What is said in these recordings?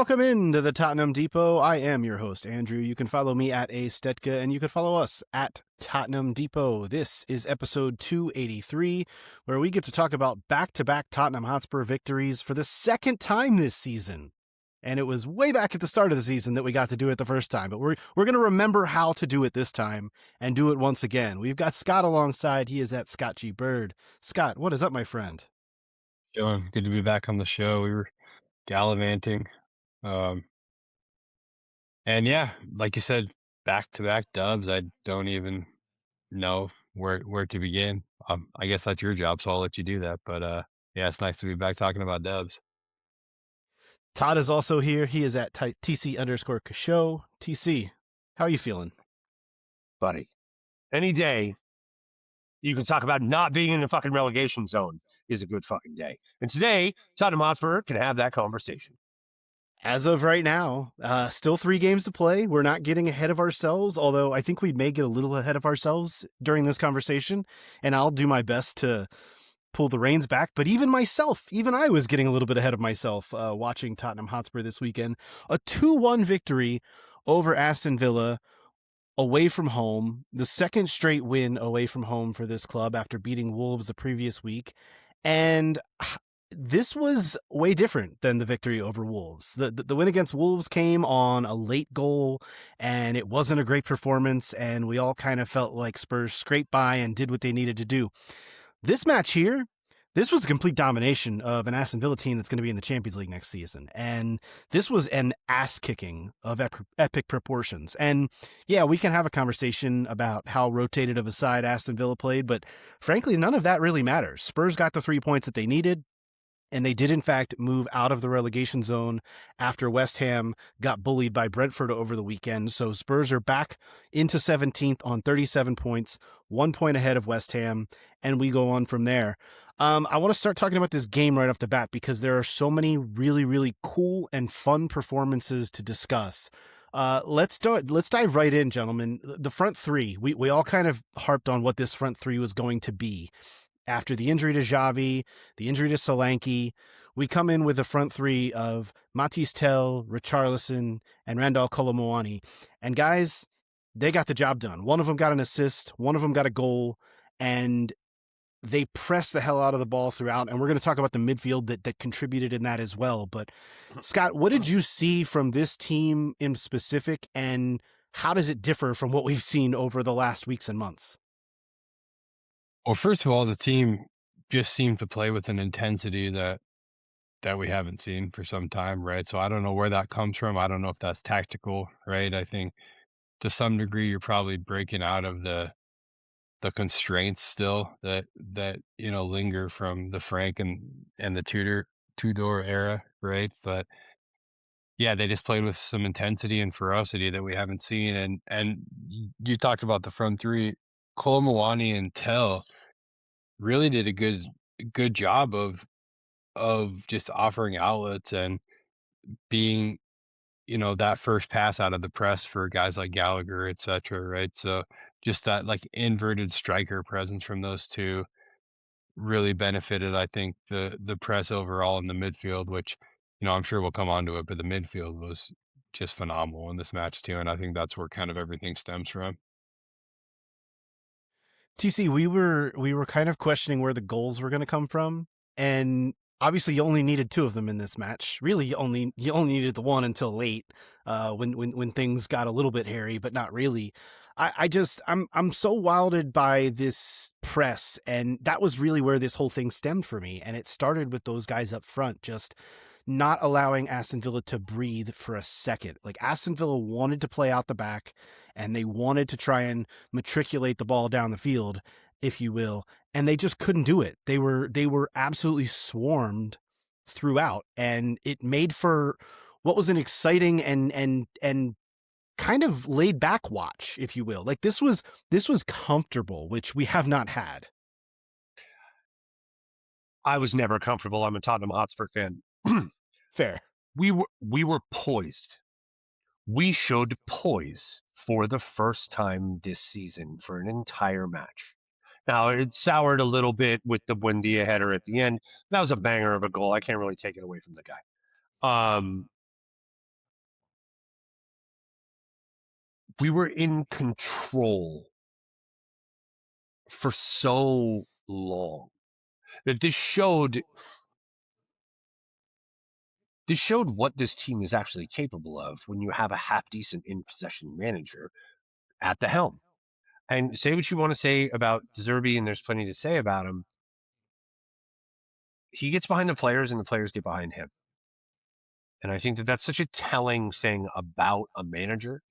Welcome into the Tottenham Depot. I am your host, Andrew. You can follow me at Stetka, and you can follow us at Tottenham Depot. This is episode 283, where we get to talk about back-to-back Tottenham Hotspur victories for the second time this season. And it was way back at the start of the season that we got to do it the first time, but we're going to remember how to do it this time and do it once again. We've got Scott alongside. He is at Scott G. Bird. Scott, what is up, my friend? Good to be back on the show. We were gallivanting. And yeah, like you said, back-to-back dubs. I don't even know where to begin. I guess that's your job, so I'll let you do that. But yeah, it's nice to be back talking about dubs. Todd is also here. He is at TC_Kasho. TC, how are you feeling? Buddy, any day you can talk about not being in the fucking relegation zone is a good fucking day. And today, Tottenham Hotspur can have that conversation. As of right now, still 3 games to play. We're not getting ahead of ourselves, although I think we may get a little ahead of ourselves during this conversation, and I'll do my best to pull the reins back. But even I was getting a little bit ahead of myself watching Tottenham Hotspur this weekend. A 2-1 victory over Aston Villa away from home, the second straight win away from home for this club after beating Wolves the previous week. And this was way different than the victory over Wolves. The win against Wolves came on a late goal, and it wasn't a great performance, and we all kind of felt like Spurs scraped by and did what they needed to do. This match here, this was a complete domination of an Aston Villa team that's going to be in the Champions League next season. And this was an ass-kicking of epic proportions. And yeah, we can have a conversation about how rotated of a side Aston Villa played, but frankly, none of that really matters. Spurs got the 3 points that they needed, and they did, in fact, move out of the relegation zone after West Ham got bullied by Brentford over the weekend. So Spurs are back into 17th on 37 points, 1 point ahead of West Ham, and we go on from there. I want to start talking about this game right off the bat because there are so many really, really cool and fun performances to discuss. Let's dive right in, gentlemen. The front three, we all kind of harped on what this front three was going to be. After the injury to Xavi, the injury to Solanke, we come in with a front three of Matisse Tell, Richarlison, and Randall Kolo Muani. And guys, they got the job done. One of them got an assist, one of them got a goal, and they pressed the hell out of the ball throughout. And we're going to talk about the midfield that contributed in that as well. But Scott, what did you see from this team in specific, and how does it differ from what we've seen over the last weeks and months? Well, first of all, the team just seemed to play with an intensity that we haven't seen for some time, right? So I don't know where that comes from. I don't know if that's tactical, right? I think to some degree you're probably breaking out of the constraints still that linger from the Frank and the Tudor era, right? But yeah, they just played with some intensity and ferocity that we haven't seen. And you talked about the front three. Kolo Muani and Tell really did a good job of just offering outlets and being that first pass out of the press for guys like Gallagher, etc. Right? So just that like inverted striker presence from those two really benefited, I think, the press overall in the midfield, which I'm sure we'll come on to it, but the midfield was just phenomenal in this match too, and I think that's where kind of everything stems from. TC, we were kind of questioning where the goals were going to come from, and obviously you only needed 2 of them in this match. Really, you only needed the one until late, when things got a little bit hairy, but not really. I'm so wilded by this press, and that was really where this whole thing stemmed for me. And it started with those guys up front just not allowing Aston Villa to breathe for a second. Like, Aston Villa wanted to play out the back, and they wanted to try and matriculate the ball down the field, if you will, and they just couldn't do it. They were absolutely swarmed throughout, and it made for what was an exciting and kind of laid back watch, if you will. Like, this was comfortable, which we have not had. I was never comfortable. I'm a Tottenham Hotspur fan. Fair. We were poised. We showed poise for the first time this season for an entire match. Now, it soured a little bit with the Buendia header at the end. That was a banger of a goal. I can't really take it away from the guy. we were in control for so long that this showed what this team is actually capable of when you have a half decent in possession manager at the helm. And say what you want to say about Deserby, and there's plenty to say about him. He gets behind the players, and the players get behind him. And I think that that's such a telling thing about a manager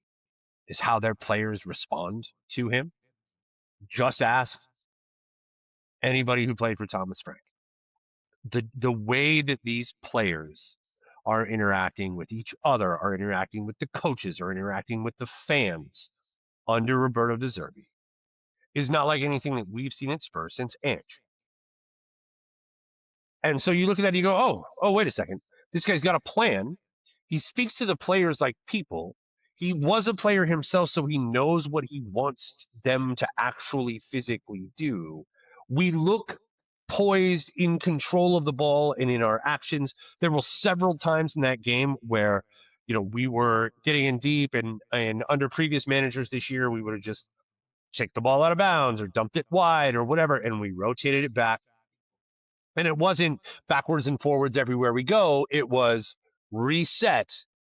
is how their players respond to him. Just ask anybody who played for Thomas Frank. The way that these players are interacting with each other, are interacting with the coaches, are interacting with the fans under Roberto De Zerbi is not like anything that we've seen at Spurs since Ange. And so you look at that and you go, wait a second. This guy's got a plan. He speaks to the players like people. He was a player himself, so he knows what he wants them to actually physically do. We look poised, in control of the ball, and in our actions. There were several times in that game where, we were getting in deep, and under previous managers this year, we would have just checked the ball out of bounds or dumped it wide or whatever, and we rotated it back. And it wasn't backwards and forwards everywhere we go. It was reset,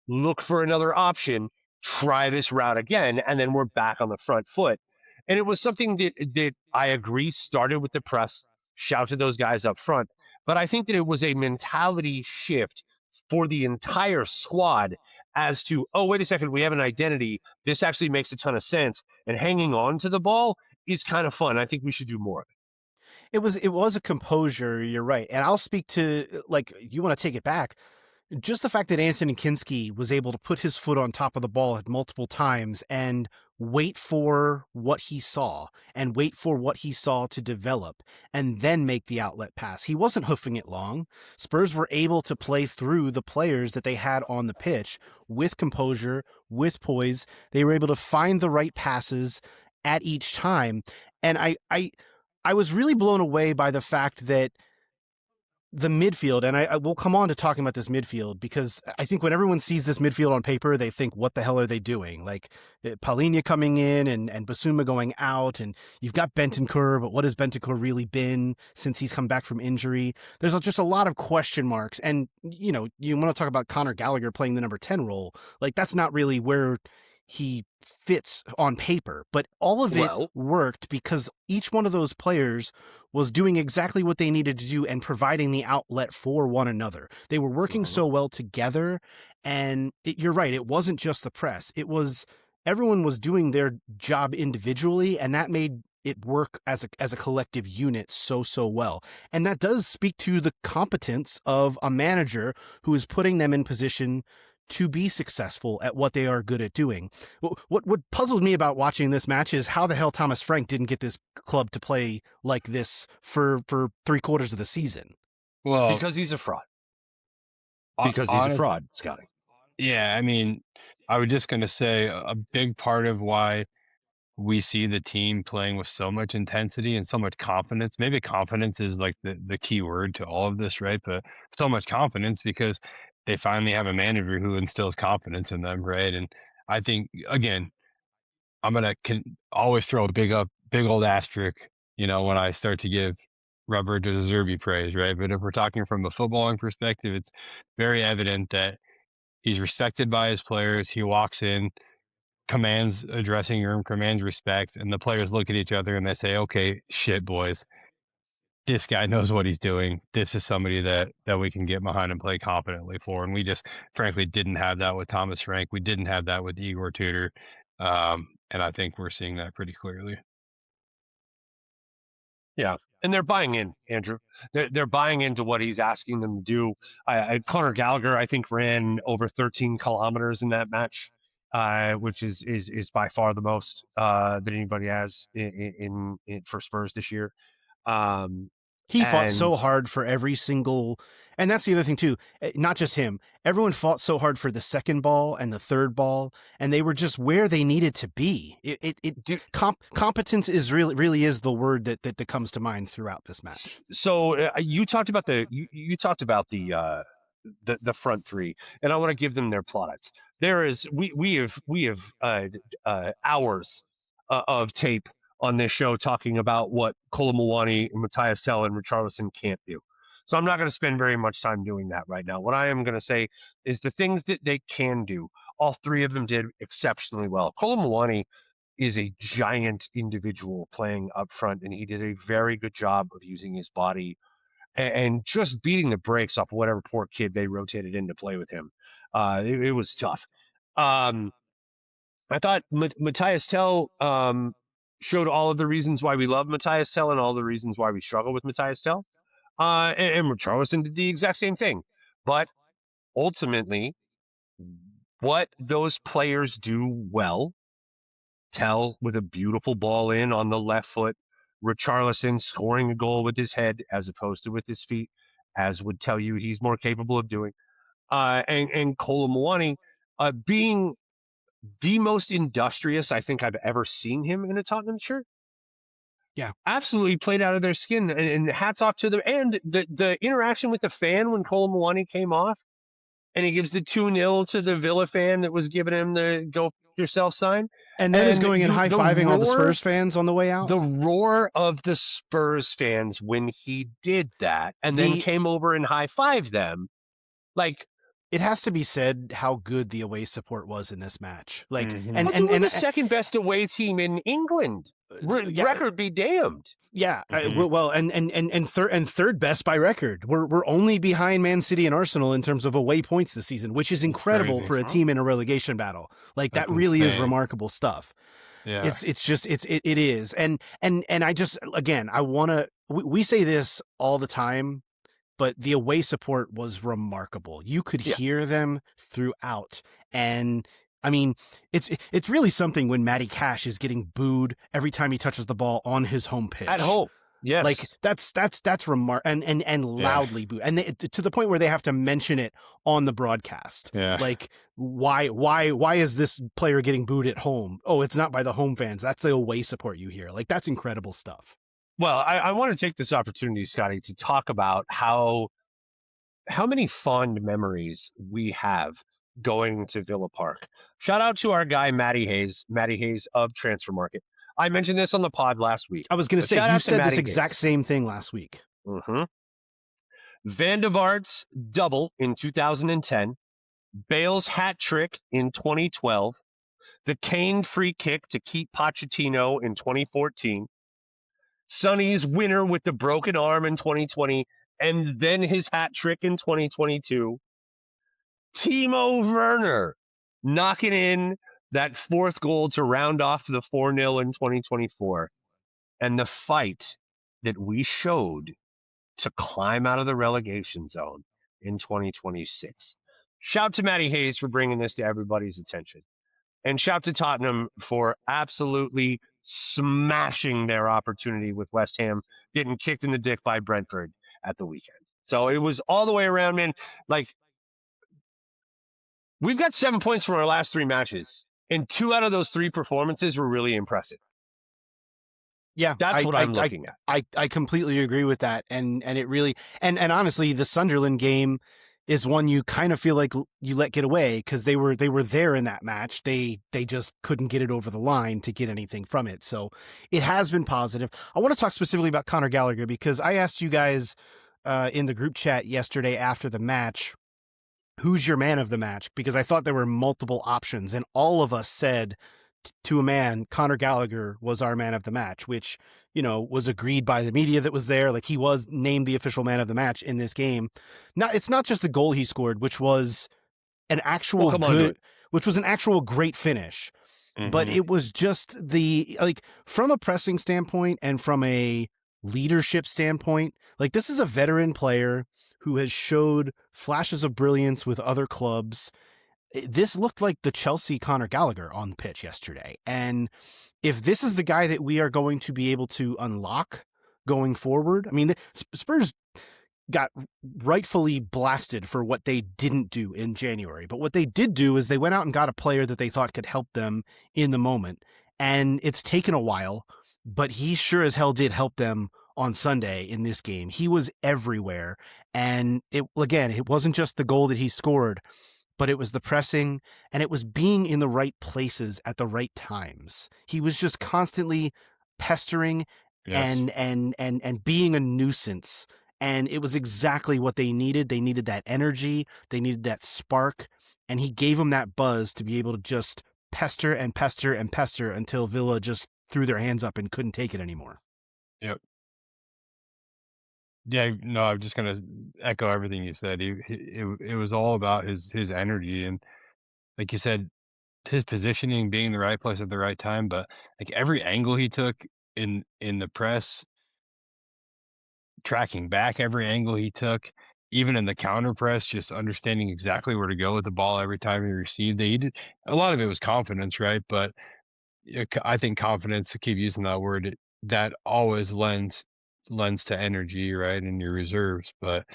look for another option, try this route again, and then we're back on the front foot. And it was something that I agree started with the press, shout to those guys up front. But I think that it was a mentality shift for the entire squad as to, oh, wait a second, we have an identity. This actually makes a ton of sense. And hanging on to the ball is kind of fun. I think we should do more of it. It was a composure, you're right. And I'll speak to, like, you want to take it back. Just the fact that Anthony Kinski was able to put his foot on top of the ball at multiple times and wait for what he saw and wait for what he saw to develop and then make the outlet pass. He wasn't hoofing it long. Spurs were able to play through the players that they had on the pitch with composure, with poise. They were able to find the right passes at each time. And I was really blown away by the fact that the midfield, and I will come on to talking about this midfield, because I think when everyone sees this midfield on paper, they think, what the hell are they doing? Like, Paulinho coming in and Basuma going out, and you've got Bentancur, but what has Bentancur really been since he's come back from injury? There's just a lot of question marks, and, you want to talk about Conor Gallagher playing the number 10 role. Like, that's not really where he fits on paper, but all of it worked because each one of those players was doing exactly what they needed to do and providing the outlet for one another. They were working so well together, and you're right, it wasn't just the press. It was everyone was doing their job individually, and that made it work as a collective unit so well. And that does speak to the competence of a manager who is putting them in position to be successful at what they are good at doing. What puzzles me about watching this match is how the hell Thomas Frank didn't get this club to play like this for 3/4 of the season. Well, because he's a fraud. Because he's a fraud, Scotty. Yeah, I mean, I was just going to say a big part of why we see the team playing with so much intensity and so much confidence. Maybe confidence is like the key word to all of this, right? But so much confidence because they finally have a manager who instills confidence in them, right? And I think, again, I'm going to always throw a big old asterisk, when I start to give Roberto De Zerbi praise, right? But if we're talking from a footballing perspective, it's very evident that he's respected by his players. He walks in, commands a dressing room, commands respect, and the players look at each other and they say, okay, shit, boys, this guy knows what he's doing. This is somebody that we can get behind and play confidently for. And we just, frankly, didn't have that with Thomas Frank. We didn't have that with Igor Tudor. And I think we're seeing that pretty clearly. Yeah, and they're buying in, Andrew. They're buying into what he's asking them to do. Conor Gallagher, I think, ran over 13 kilometers in that match, which is by far the most that anybody has in for Spurs this year. He fought so hard for every single, and that's the other thing too. Not just him. Everyone fought so hard for the second ball and the third ball, and they were just where they needed to be. Competence is really is the word that comes to mind throughout this match. So you talked about the the front three, and I want to give them their plaudits. We have hours of tape on this show talking about what Kolomowani, Matthias Tell, and Richarlison can't do. So I'm not going to spend very much time doing that right now. What I am going to say is the things that they can do. All three of them did exceptionally well. Kolomowani is a giant individual playing up front, and he did a very good job of using his body and just beating the brakes off whatever poor kid they rotated in to play with him. It was tough. I thought Matthias Tell showed all of the reasons why we love Matthias Tell and all the reasons why we struggle with Matthias Tell. And Charleston did the exact same thing. But ultimately, what those players do well, Tell with a beautiful ball in on the left foot, Richarlison scoring a goal with his head as opposed to with his feet, as would tell you he's more capable of doing. And Kolomowani being the most industrious I think I've ever seen him in a Tottenham shirt. Yeah. Absolutely played out of their skin. And hats off to them. And the interaction with the fan when Kolomowani came off and he gives the 2-0 to the Villa fan that was giving him the go yourself sign. And then is going and high-fiving all the Spurs fans on the way out. The roar of the Spurs fans when he did that and then came over and high-fived them. Like, it has to be said how good the away support was in this match. Like, mm-hmm. and the second best away team in England. Record be damned. Yeah, and third best by record. We're only behind Man City and Arsenal in terms of away points this season, which is incredible for a team in a relegation battle. Like that really is remarkable stuff. Yeah, it is, and I just again I want to. We say this all the time. But the away support was remarkable. You could hear them throughout. And I mean, it's really something when Matty Cash is getting booed every time he touches the ball on his home pitch. At home. Yes. Like that's remarkable and loudly booed. And to the point where they have to mention it on the broadcast. Yeah. Like why is this player getting booed at home? Oh, it's not by the home fans. That's the away support you hear. Like that's incredible stuff. Well, I want to take this opportunity, Scotty, to talk about how many fond memories we have going to Villa Park. Shout out to our guy, Matty Hayes of Transfer Market. I mentioned this on the pod last week. I was going to say, you said this exact same thing last week. Mm-hmm. Van de Vaart's double in 2010, Bale's hat trick in 2012, the Kane free kick to keep Pochettino in 2014, Sonny's winner with the broken arm in 2020, and then his hat trick in 2022. Timo Werner knocking in that fourth goal to round off the 4-0 in 2024. And the fight that we showed to climb out of the relegation zone in 2026. Shout to Matty Hayes for bringing this to everybody's attention. And shout to Tottenham for absolutely smashing their opportunity with West Ham getting kicked in the dick by Brentford at the weekend. So it was all the way around, man. Like, we've got 7 points from our last 3 matches, and 2 out of those 3 performances were really impressive. Yeah, that's what I'm looking at. I completely agree with that, and it really and honestly, the Sunderland game is one you kind of feel like you let get away because they were there in that match. They just couldn't get it over the line to get anything from it. So it has been positive. I want to talk specifically about Conor Gallagher because I asked you guys in the group chat yesterday after the match, who's your man of the match? Because I thought there were multiple options, and all of us said to a man, Conor Gallagher was our man of the match, which, was agreed by the media that was there. Like, he was named the official man of the match in this game. It's not just the goal he scored, which was an actual great finish, but it was just from a pressing standpoint and from a leadership standpoint, like, this is a veteran player who has showed flashes of brilliance with other clubs. This looked like the Chelsea Conor Gallagher on the pitch yesterday. And if this is the guy that we are going to be able to unlock going forward, I mean, the Spurs got rightfully blasted for what they didn't do in January. But what they did do is they went out and got a player that they thought could help them in the moment. And it's taken a while, but he sure as hell did help them on Sunday in this game. He was everywhere. And it wasn't just the goal that he scored, but it was the pressing and it was being in the right places at the right times. He was just constantly pestering Yes. and being a nuisance. And it was exactly what they needed. They needed that energy, they needed that spark, and he gave them that buzz to be able to just pester and pester and pester until Villa just threw their hands up and couldn't take it anymore. Yep. Yeah, no, I'm just gonna echo everything you said. It was all about his energy, and like you said, his positioning, being in the right place at the right time. But like every angle he took in the press, tracking back every angle he took, even in the counter press, just understanding exactly where to go with the ball every time he received it. He did a lot of it was confidence, right? But I think confidence, to keep using that word, that always lends to energy, right, in your reserves. But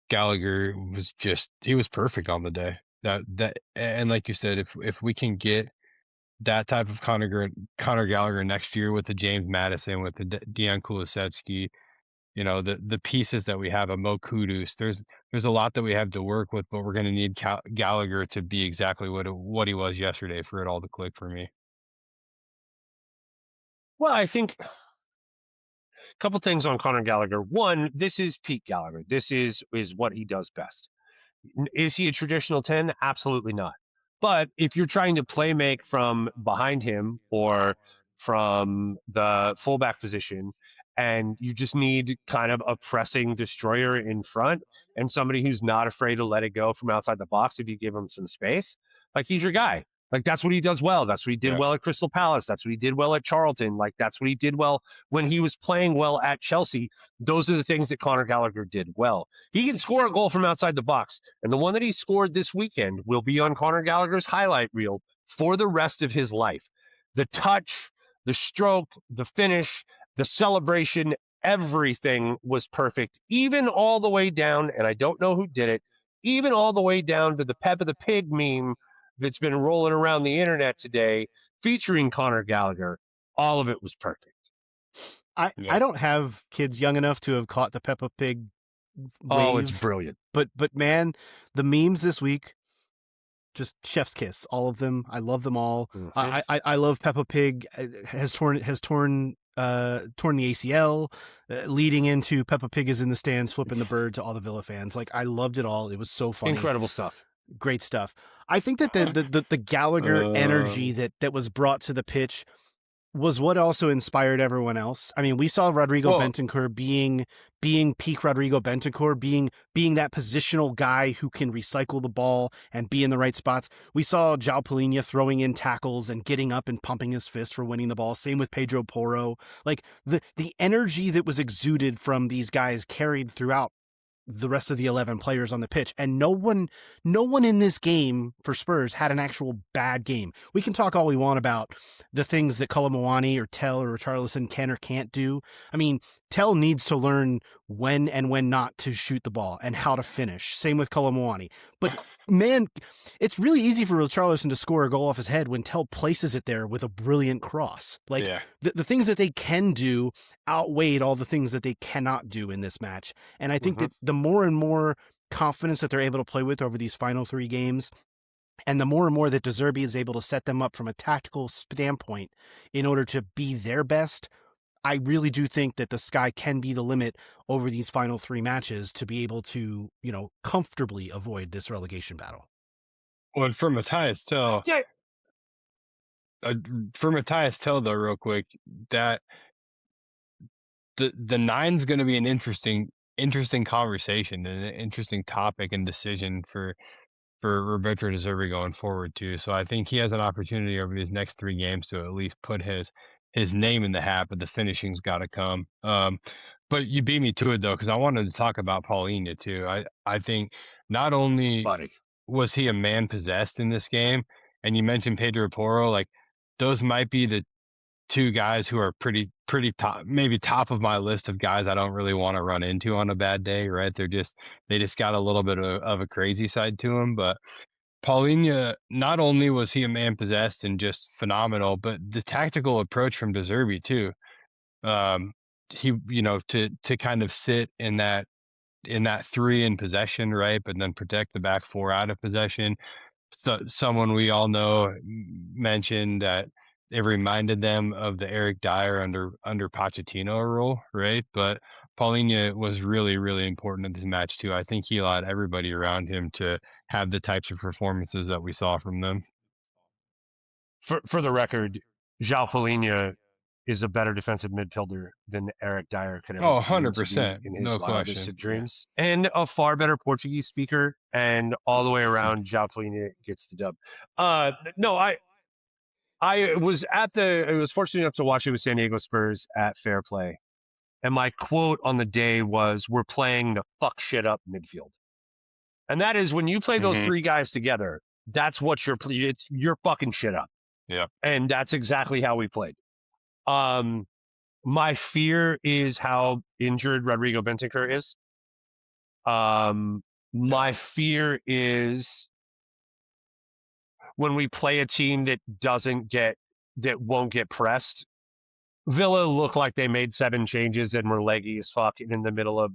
Gallagher he was perfect on the day. And like you said, if we can get that type of Connor Gallagher next year with the James Madison, with the Dejan Kulusevski, the pieces that we have, a Mo Kudus, there's a lot that we have to work with, but we're going to need Gallagher to be exactly what he was yesterday for it all to click for me. Well, I think a couple things on Conor Gallagher. One, this is Pete Gallagher. This is what he does best. Is he a traditional 10? Absolutely not. But if you're trying to play make from behind him or from the fullback position, and you just need kind of a pressing destroyer in front and somebody who's not afraid to let it go from outside the box if you give him some space, like he's your guy. Like that's what he does well. That's what he did Yeah. well at Crystal Palace. That's what he did well at Charlton. Like that's what he did well when he was playing well at Chelsea. Those are the things that Conor Gallagher did well. He can score a goal from outside the box. And the one that he scored this weekend will be on Conor Gallagher's highlight reel for the rest of his life. The touch, the stroke, the finish, the celebration, everything was perfect, even all the way down, and I don't know who did it, even all the way down to the Peppa the Pig meme that's been rolling around the internet today featuring Conor Gallagher. All of it was perfect. I don't have kids young enough to have caught the Peppa Pig wave. Oh, it's brilliant. But man, the memes this week, just chef's kiss, all of them. I love them all. Mhm. I love Peppa Pig has torn the ACL, leading into Peppa Pig is in the stands flipping the bird to all the Villa fans. Like I loved it all. It was so funny. Incredible stuff. Great stuff. I think that the Gallagher energy that was brought to the pitch was what also inspired everyone else. I mean, we saw Rodrigo Bentancur being peak Rodrigo Bentancur, being that positional guy who can recycle the ball and be in the right spots. We saw João Palhinha throwing in tackles and getting up and pumping his fist for winning the ball. Same with Pedro Porro. Like the energy that was exuded from these guys carried throughout the rest of the 11 players on the pitch. And no one in this game for Spurs had an actual bad game. We can talk all we want about the things that Colomwani or Tell or Richarlison can or can't do. I mean, Tell needs to learn when and when not to shoot the ball and how to finish. Same with Colomwani. But man, it's really easy for Richarlison to score a goal off his head when Tell places it there with a brilliant cross. Like the things that they can do outweighed all the things that they cannot do in this match. And I think that the more and more confidence that they're able to play with over these final 3 games, and the more and more that De Zerbi is able to set them up from a tactical standpoint in order to be their best, I really do think that the sky can be the limit over these final 3 matches to be able to, comfortably avoid this relegation battle. Well, for Matthias Tell, though, real quick, that the nine's going to be an interesting conversation and an interesting topic and decision for Roberto De Zerbi going forward too. So I think he has an opportunity over these next 3 games to at least put his name in the hat, but the finishing's got to come. But you beat me to it though, because I wanted to talk about Paulinho too. I think not only was he a man possessed in this game, and you mentioned Pedro Porro, like those might be the 2 guys who are pretty top, maybe top of my list of guys I don't really want to run into on a bad day, right? They just got a little bit of a crazy side to them. But Paulinho, not only was he a man possessed and just phenomenal, but the tactical approach from De Zerbi too. to kind of sit in that 3 in possession, right? But then protect the back 4 out of possession. So someone we all know mentioned that it reminded them of the Eric Dyer under Pochettino rule, right? But Paulinho was really, really important in this match too. I think he allowed everybody around him to have the types of performances that we saw from them. For the record, João Paulinho is a better defensive midfielder than Eric Dyer could ever Oh, dream to be 100%. in his No wildest question. of dreams, and a far better Portuguese speaker, and all the way around, João Paulinho gets the dub. No, I was fortunate enough to watch it with San Diego Spurs at Fair Play, and my quote on the day was, "We're playing the fuck shit up midfield," and that is when you play those Mm-hmm. three guys together. That's what you're fucking shit up. Yeah. And that's exactly how we played. My fear is how injured Rodrigo Bentancur is. My fear is when we play a team that won't get pressed. Villa look like they made 7 changes and were leggy as fuck in the middle of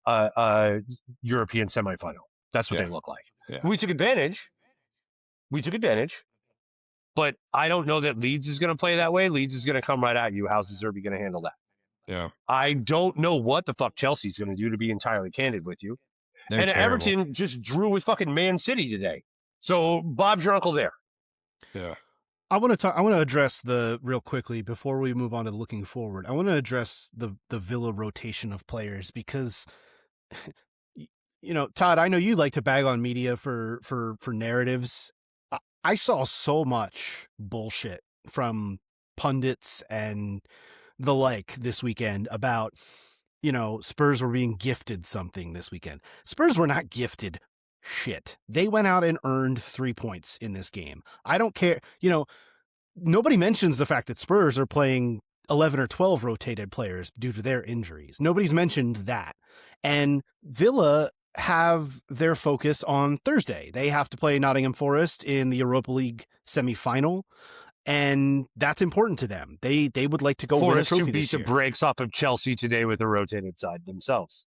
a European semifinal. That's what they look like. Yeah. We took advantage. But I don't know that Leeds is going to play that way. Leeds is going to come right at you. How's De Zerbi going to handle that? Yeah. I don't know what the fuck Chelsea's going to do, to be entirely candid with you. They're terrible. Everton just drew with fucking Man City today. So Bob's your uncle there. Yeah. I want to address real quickly before we move on to looking forward. I want to address the Villa rotation of players because, Todd, I know you like to bag on media for narratives. I saw so much bullshit from pundits and the like this weekend about, Spurs were being gifted something this weekend. Spurs were not gifted shit. They went out and earned 3 points in this game. I don't care. Nobody mentions the fact that Spurs are playing 11 or 12 rotated players due to their injuries. Nobody's mentioned that. And Villa have their focus on Thursday. They have to play Nottingham Forest in the Europa League semifinal, and that's important to them. They would like to go win a Forest trophy to beat this the year. brakes off of Chelsea today with a rotated side themselves.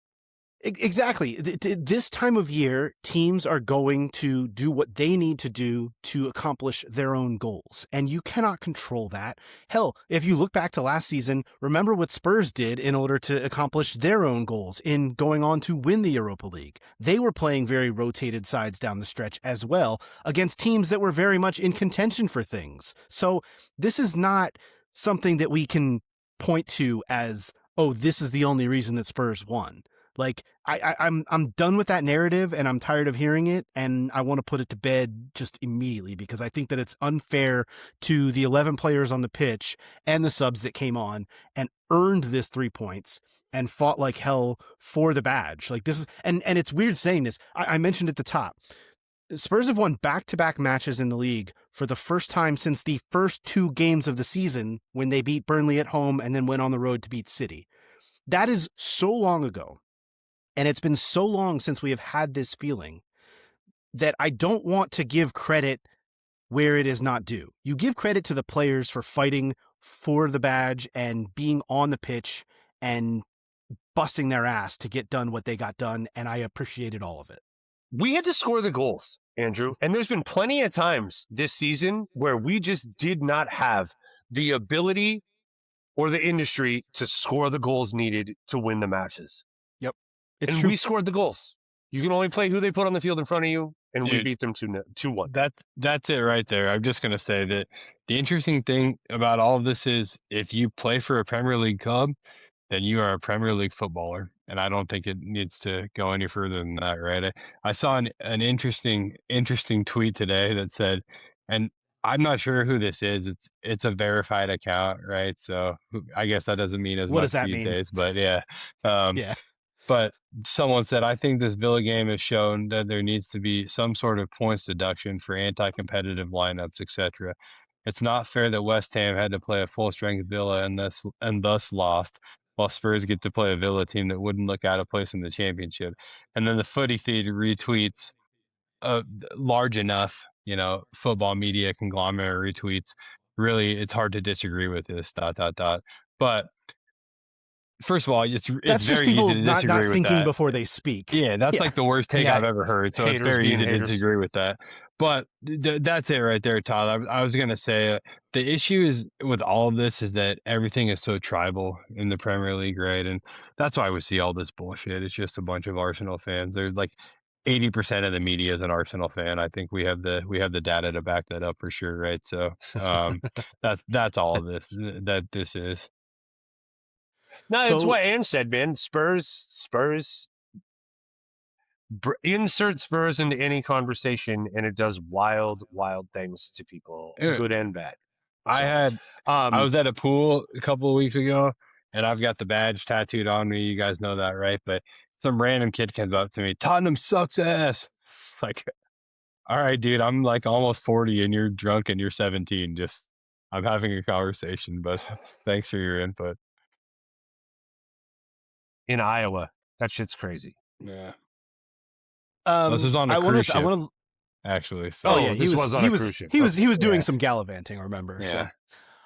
Exactly. This time of year, teams are going to do what they need to do to accomplish their own goals, and you cannot control that. Hell, if you look back to last season, remember what Spurs did in order to accomplish their own goals in going on to win the Europa League. They were playing very rotated sides down the stretch as well against teams that were very much in contention for things. So this is not something that we can point to as, oh, this is the only reason that Spurs won. Like, I'm done with that narrative, and I'm tired of hearing it, and I want to put it to bed just immediately because I think that it's unfair to the 11 players on the pitch and the subs that came on and earned this 3 points and fought like hell for the badge. Like, this is, and it's weird saying this. I mentioned at the top, Spurs have won back-to-back matches in the league for the first time since the first 2 games of the season when they beat Burnley at home and then went on the road to beat City. That is so long ago. And it's been so long since we have had this feeling that I don't want to give credit where it is not due. You give credit to the players for fighting for the badge and being on the pitch and busting their ass to get done what they got done, and I appreciated all of it. We had to score the goals, Andrew, and there's been plenty of times this season where we just did not have the ability or the industry to score the goals needed to win the matches. Yep. And we scored the goals. You can only play who they put on the field in front of you, and we beat them 2-1. That's it right there. I'm just going to say that the interesting thing about all of this is if you play for a Premier League club, then you are a Premier League footballer. And I don't think it needs to go any further than that, right? I saw an interesting tweet today that said, and I'm not sure who this is. It's a verified account, right? So I guess that doesn't mean as What much does that these mean? days, but yeah. Yeah. But someone said, I think this Villa game has shown that there needs to be some sort of points deduction for anti-competitive lineups, etc. It's not fair that West Ham had to play a full-strength Villa and thus lost, while Spurs get to play a Villa team that wouldn't look out of place in the championship. And then the Footy Feed retweets large enough, football media conglomerate retweets. Really, it's hard to disagree with this, ... But first of all, it's That's just very people easy to not disagree with thinking that. before they speak. Yeah, that's like the worst take Yeah. I've ever heard. So it's Haters very being easy to haters. disagree with that. But that's it right there, Todd. I was going to say the issue is with all of this is that everything is so tribal in the Premier League, right? And that's why we see all this bullshit. It's just a bunch of Arsenal fans. They're like 80% of the media is an Arsenal fan. I think we have the data to back that up for sure, right? So that's all of this that this is. No, it's So- what Ann said, man. Spurs. Insert Spurs into any conversation, and it does wild things to people, Yeah. good and bad. I was at a pool a couple of weeks ago, and I've got the badge tattooed on me. You guys know that, right? But some random kid comes up to me, Tottenham sucks ass. It's like, all right, dude, I'm like almost 40 and you're drunk and you're 17. Just, I'm having a conversation, but thanks for your input. in Iowa. That shit's crazy. Yeah. Um, This was on a I cruise want to. ship, actually. So. Oh yeah, this was on a cruise ship. He was doing Yeah. some gallivanting. I remember. Yeah. So.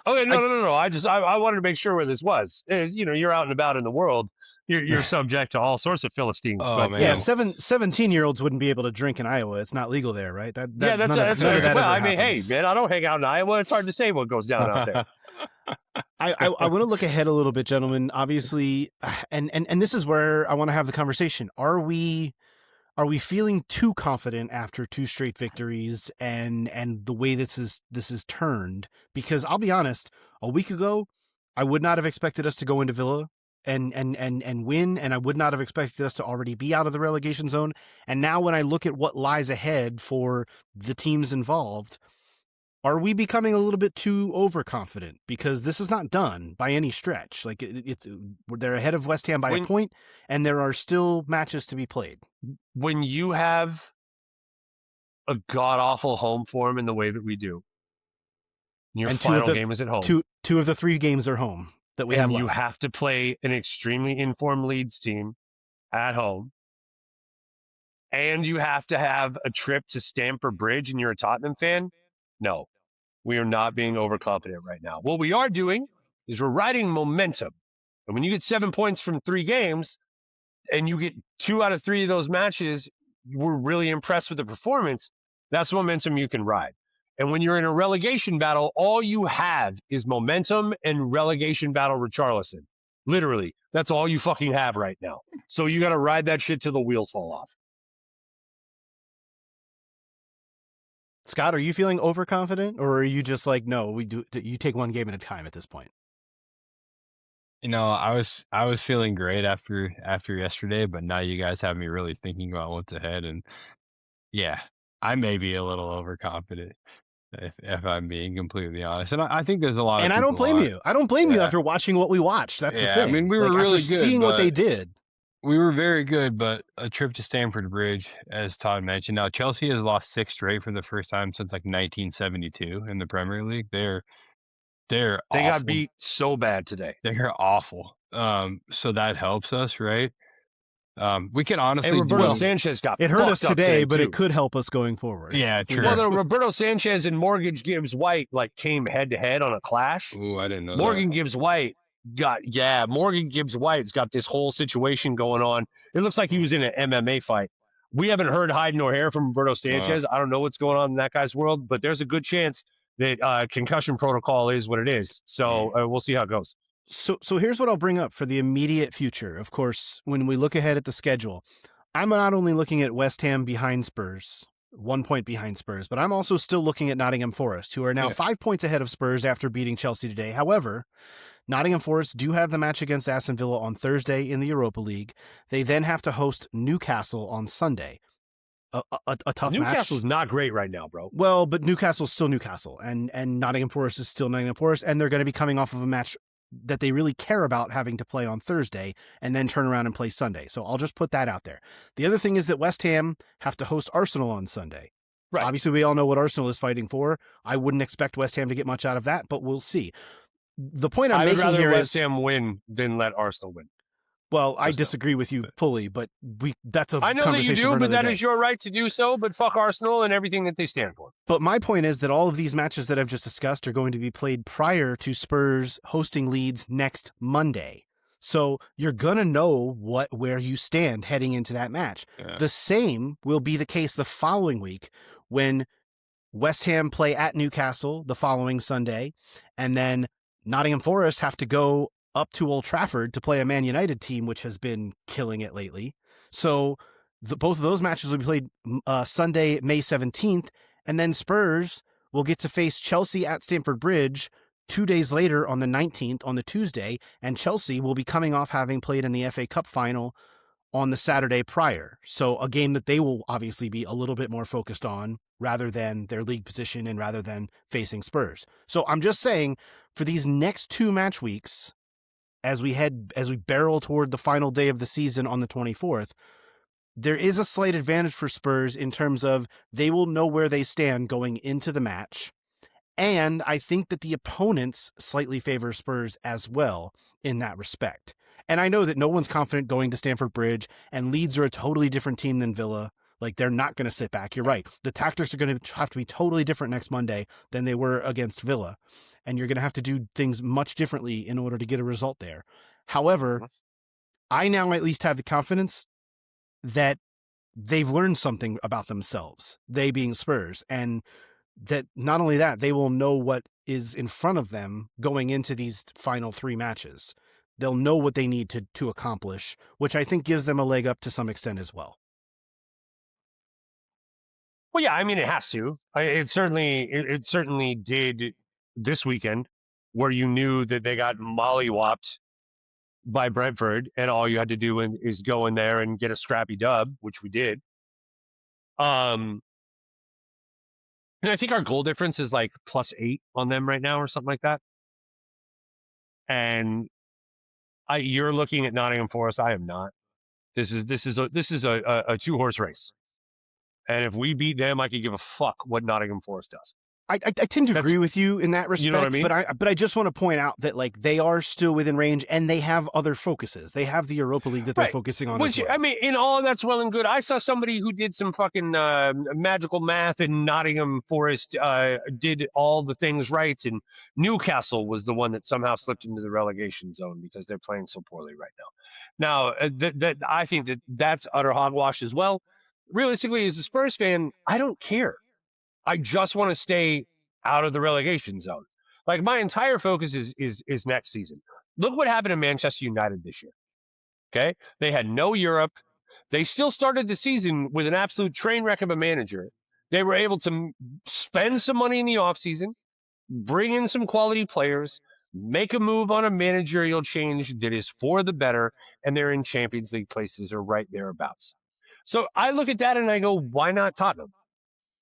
Okay, no. I wanted to make sure where this was. You're out and about in the world. You're subject to all sorts of Philistines. Oh, but man. Yeah, 17-year-olds wouldn't be able to drink in Iowa. It's not legal there, right? that's none of that well. ever I mean, hey, happens. man, I don't hang out in Iowa. It's hard to say what goes down out there. I want to look ahead a little bit, gentlemen. Obviously, and this is where I want to have the conversation. Are we feeling too confident after 2 straight victories and the way this is turned? Because I'll be honest, a week ago, I would not have expected us to go into Villa and win, and I would not have expected us to already be out of the relegation zone. And now when I look at what lies ahead for the teams involved, are we becoming a little bit too overconfident? Because this is not done by any stretch. Like they're ahead of West Ham by a point, and there are still matches to be played. When you have a god-awful home form in the way that we do, your And final game is at home. Two of the 3 games are home that we have left. You have to play an extremely informed Leeds team at home. And you have to have a trip to Stamford Bridge and you're a Tottenham fan. No, we are not being overconfident right now. What we are doing is we're riding momentum. And when you get 7 points from 3 games and you get 2 out of 3 of those matches, we're really impressed with the performance. That's momentum you can ride. And when you're in a relegation battle, all you have is momentum and relegation battle Richarlison. Literally, that's all you fucking have right now. So you got to ride that shit till the wheels fall off. Scott, are you feeling overconfident, or are you just like, no, you take 1 game at a time at this point? I was feeling great after yesterday, but now you guys have me really thinking about what's ahead, and yeah, I may be a little overconfident if I'm being completely honest. And I think there's a lot of and people I don't blame you. I don't blame you after watching what we watched. That's the thing. I mean, we were really after good, seeing what they did. We were very good, but a trip to Stamford Bridge, as Todd mentioned. Now, Chelsea has lost 6 straight for the first time since like 1972 in the Premier League. They got beat so bad today. They're awful. So that helps us, right? We can honestly. And Roberto Sanchez got. It hurt us today, but too. it could help us going forward. Yeah, true. Well, Roberto Sanchez and Morgan Gibbs White came head to head on a clash. Ooh, I didn't know. Morgan Gibbs White Morgan Gibbs White's got this whole situation going on. It looks like he was in an MMA fight. We haven't heard hide nor hair from Roberto Sanchez. I don't know what's going on in that guy's world, but there's a good chance that concussion protocol is what it is. So we'll see how it goes. So here's what I'll bring up for the immediate future. Of course, when we look ahead at the schedule, I'm not only looking at West Ham behind Spurs, 1 point behind Spurs, but I'm also still looking at Nottingham Forest, who are now 5 points ahead of Spurs after beating Chelsea today. However, Nottingham Forest do have the match against Aston Villa on Thursday in the Europa League. They then have to host Newcastle on Sunday. A tough match. Newcastle's not great right now, bro. Well, but Newcastle's still Newcastle, and Nottingham Forest is still Nottingham Forest, and they're going to be coming off of a match that they really care about having to play on Thursday and then turn around and play Sunday. So I'll just put that out there. The other thing is that West Ham have to host Arsenal on Sunday. Right. Obviously, we all know what Arsenal is fighting for. I wouldn't expect West Ham to get much out of that, but we'll see. The point I'm making here is... I would rather West Ham win than let Arsenal win. Well, I disagree with you fully, but that's a conversation for another day. I know that you do, but that is your right to do so, but fuck Arsenal and everything that they stand for. But my point is that all of these matches that I've just discussed are going to be played prior to Spurs hosting Leeds next Monday. So you're gonna know where you stand heading into that match. Yeah. The same will be the case the following week when West Ham play at Newcastle the following Sunday, and then Nottingham Forest have to go up to Old Trafford to play a Man United team, which has been killing it lately. So both of those matches will be played Sunday, May 17th, and then Spurs will get to face Chelsea at Stamford Bridge 2 days later on the 19th, on the Tuesday, and Chelsea will be coming off having played in the FA Cup final on the Saturday prior. So a game that they will obviously be a little bit more focused on rather than their league position and rather than facing Spurs. So I'm just saying, for these next 2 match weeks, as we barrel toward the final day of the season on the 24th, there is a slight advantage for Spurs in terms of they will know where they stand going into the match. And I think that the opponents slightly favor Spurs as well in that respect. And I know that no one's confident going to Stamford Bridge, and Leeds are a totally different team than Villa. Like, they're not going to sit back. You're right. The tactics are going to have to be totally different next Monday than they were against Villa. And you're going to have to do things much differently in order to get a result there. However, I now at least have the confidence that they've learned something about themselves, they being Spurs, and that not only that, they will know what is in front of them going into these final 3 matches. They'll know what they need to accomplish, which I think gives them a leg up to some extent as well. Well, yeah, I mean, it has to. It certainly did this weekend, where you knew that they got mollywopped by Brentford, and all you had to do is go in there and get a scrappy dub, which we did. And I think our goal difference is like +8 on them right now, or something like that. And you're looking at Nottingham Forest. I am not. This is a 2-horse race. And if we beat them, I could give a fuck what Nottingham Forest does. I tend to agree with you in that respect, you know what I mean? but I just want to point out that, like, they are still within range and they have other focuses. They have the Europa League that they're focusing on as well. I mean, in all that's well and good. I saw somebody who did some fucking magical math, and Nottingham Forest did all the things right, and Newcastle was the one that somehow slipped into the relegation zone because they're playing so poorly right now. Now, I think that's utter hogwash as well. Realistically, as a Spurs fan, I don't care. I just want to stay out of the relegation zone. Like, my entire focus is next season. Look what happened to Manchester United this year. Okay, they had no Europe. They still started the season with an absolute train wreck of a manager. They were able to spend some money in the offseason, bring in some quality players, make a move on a managerial change that is for the better, and they're in Champions League places or right thereabouts. So I look at that and I go, why not Tottenham?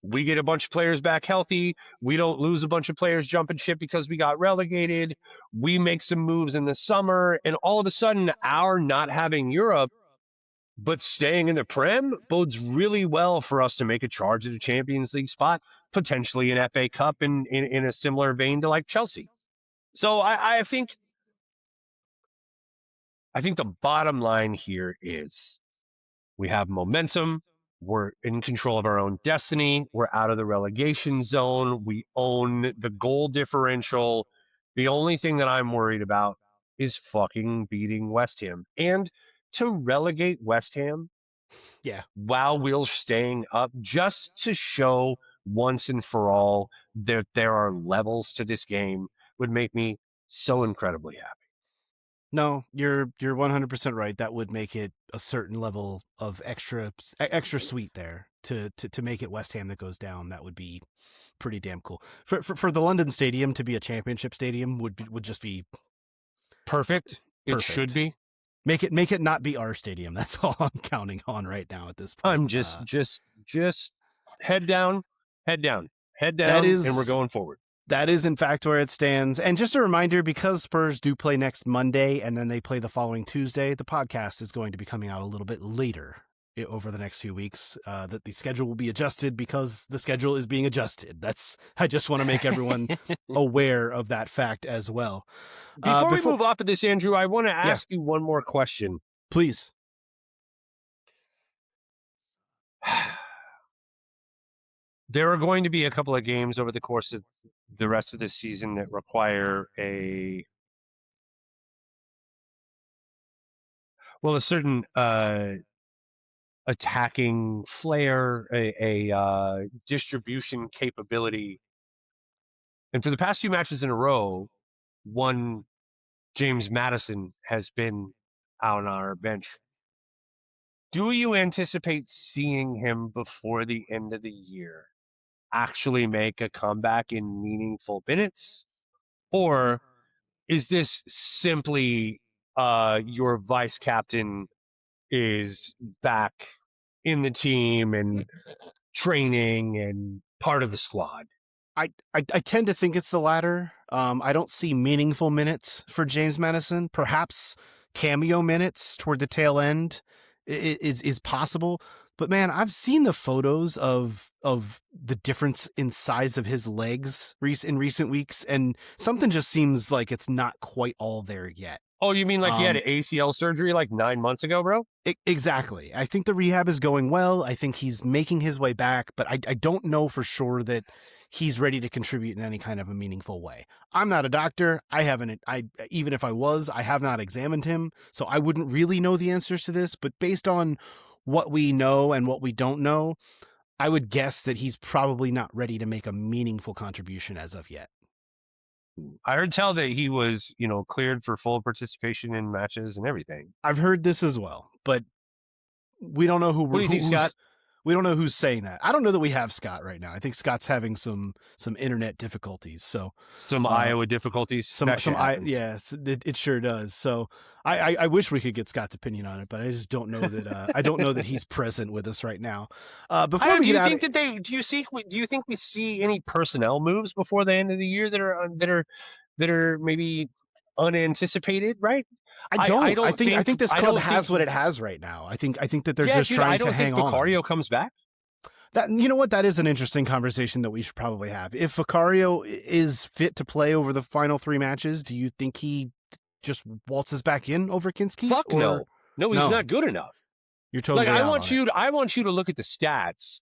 We get a bunch of players back healthy. We don't lose a bunch of players jumping ship because we got relegated. We make some moves in the summer, and all of a sudden, our not having Europe but staying in the Prem bodes really well for us to make a charge at a Champions League spot, potentially an FA Cup in a similar vein to like Chelsea. So I think the bottom line here is we have momentum. We're in control of our own destiny. We're out of the relegation zone. We own the goal differential. The only thing that I'm worried about is fucking beating West Ham. And to relegate West Ham, Yeah, while we're staying up, just to show once and for all that there are levels to this game, would make me so incredibly happy. no, you're 100% right. That would make it a certain level of extra sweet there to make it West Ham that goes down. That would be pretty damn cool. For the London Stadium to be a championship stadium would just be Perfect. It perfect. should be. Make it not be our stadium. That's all I'm counting on right now at this point. I'm just head down, and we're going forward. That is, in fact, where it stands. And just a reminder, because Spurs do play next Monday and then they play the following Tuesday, the podcast is going to be coming out a little bit later over the next few weeks. That the schedule will be adjusted because the schedule is being adjusted. I just want to make everyone aware of that fact as well. Before we move off of this, Andrew, I want to ask you one more question. Please. There are going to be a couple of games over the course of the rest of this season that require a Well, a certain attacking flair, a distribution capability. And for the past few matches in a row, one James Madison has been out on our bench. Do you anticipate seeing him before the end of the year actually make a comeback in meaningful minutes? Or is this simply your vice captain is back in the team and training and part of the squad? I tend to think it's the latter. I don't see meaningful minutes for James Madison. Perhaps cameo minutes toward the tail end is possible. But man, I've seen the photos of the difference in size of his legs in recent weeks, and something just seems like it's not quite all there yet. Oh, you mean like he had ACL surgery like 9 months ago, bro? Exactly. I think the rehab is going well. I think he's making his way back, but I don't know for sure that he's ready to contribute in any kind of a meaningful way. I'm not a doctor. Even if I was, I have not examined him, so I wouldn't really know the answers to this, but based on what we know and what we don't know, I would guess that he's probably not ready to make a meaningful contribution as of yet. I heard tell that he was, cleared for full participation in matches and everything. I've heard this as well, but we don't know What do you think, Scott? We don't know who's saying that. I don't know that we have Scott right now. I think Scott's having some internet difficulties. So some Iowa difficulties. Yes, it sure does. So I wish we could get Scott's opinion on it, but I just don't know that. I don't know that he's present with us right now. Do you think we see any personnel moves before the end of the year that are maybe unanticipated? Right. I don't. I think this club has what it has right now. I think that they're just trying to hang on. I don't think Vicario comes back. You know what? That is an interesting conversation that we should probably have. If Vicario is fit to play over the final 3 matches, do you think he just waltzes back in over Kinski? Fuck no. No, he's not good enough. You're totally like, I want you to look at the stats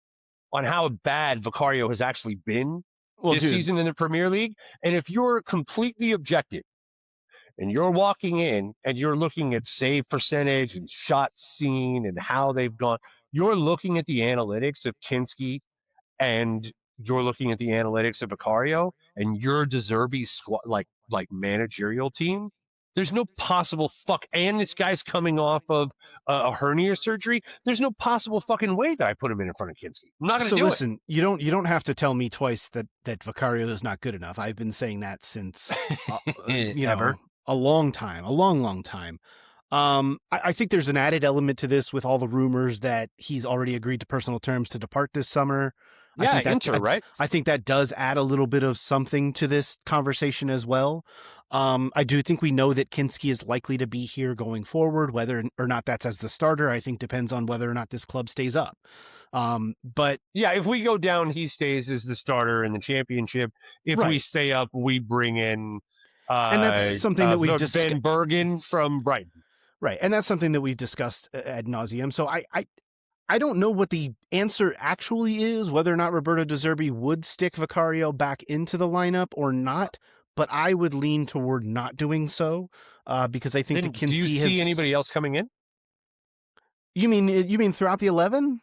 on how bad Vicario has actually been this season in the Premier League. And if you're completely objective, and you're walking in and you're looking at save percentage and shots seen and how they've gone, you're looking at the analytics of Kinski and you're looking at the analytics of Vicario and your De Zerbi squad, like managerial team. There's no possible and this guy's coming off of a hernia surgery. There's no possible fucking way that I put him in front of Kinski. I'm not going to do it. So listen, you don't have to tell me twice that Vicario is not good enough. I've been saying that since ever. A long time. I think there's an added element to this with all the rumors that he's already agreed to personal terms to depart this summer. Yeah, right? I think that does add a little bit of something to this conversation as well. I do think we know that Kinski is likely to be here going forward. Whether or not that's as the starter, I think depends on whether or not this club stays up. But yeah, if we go down, he stays as the starter in the championship. If we stay up, we bring in and that's something that we've discussed. Van Bergen from Brighton. Right. And that's something that we've discussed ad nauseum. So I don't know what the answer actually is, whether or not Roberto De Zerbi would stick Vicario back into the lineup or not, but I would lean toward not doing so because I think that Kinski do you see anybody else coming in? You mean throughout the 11?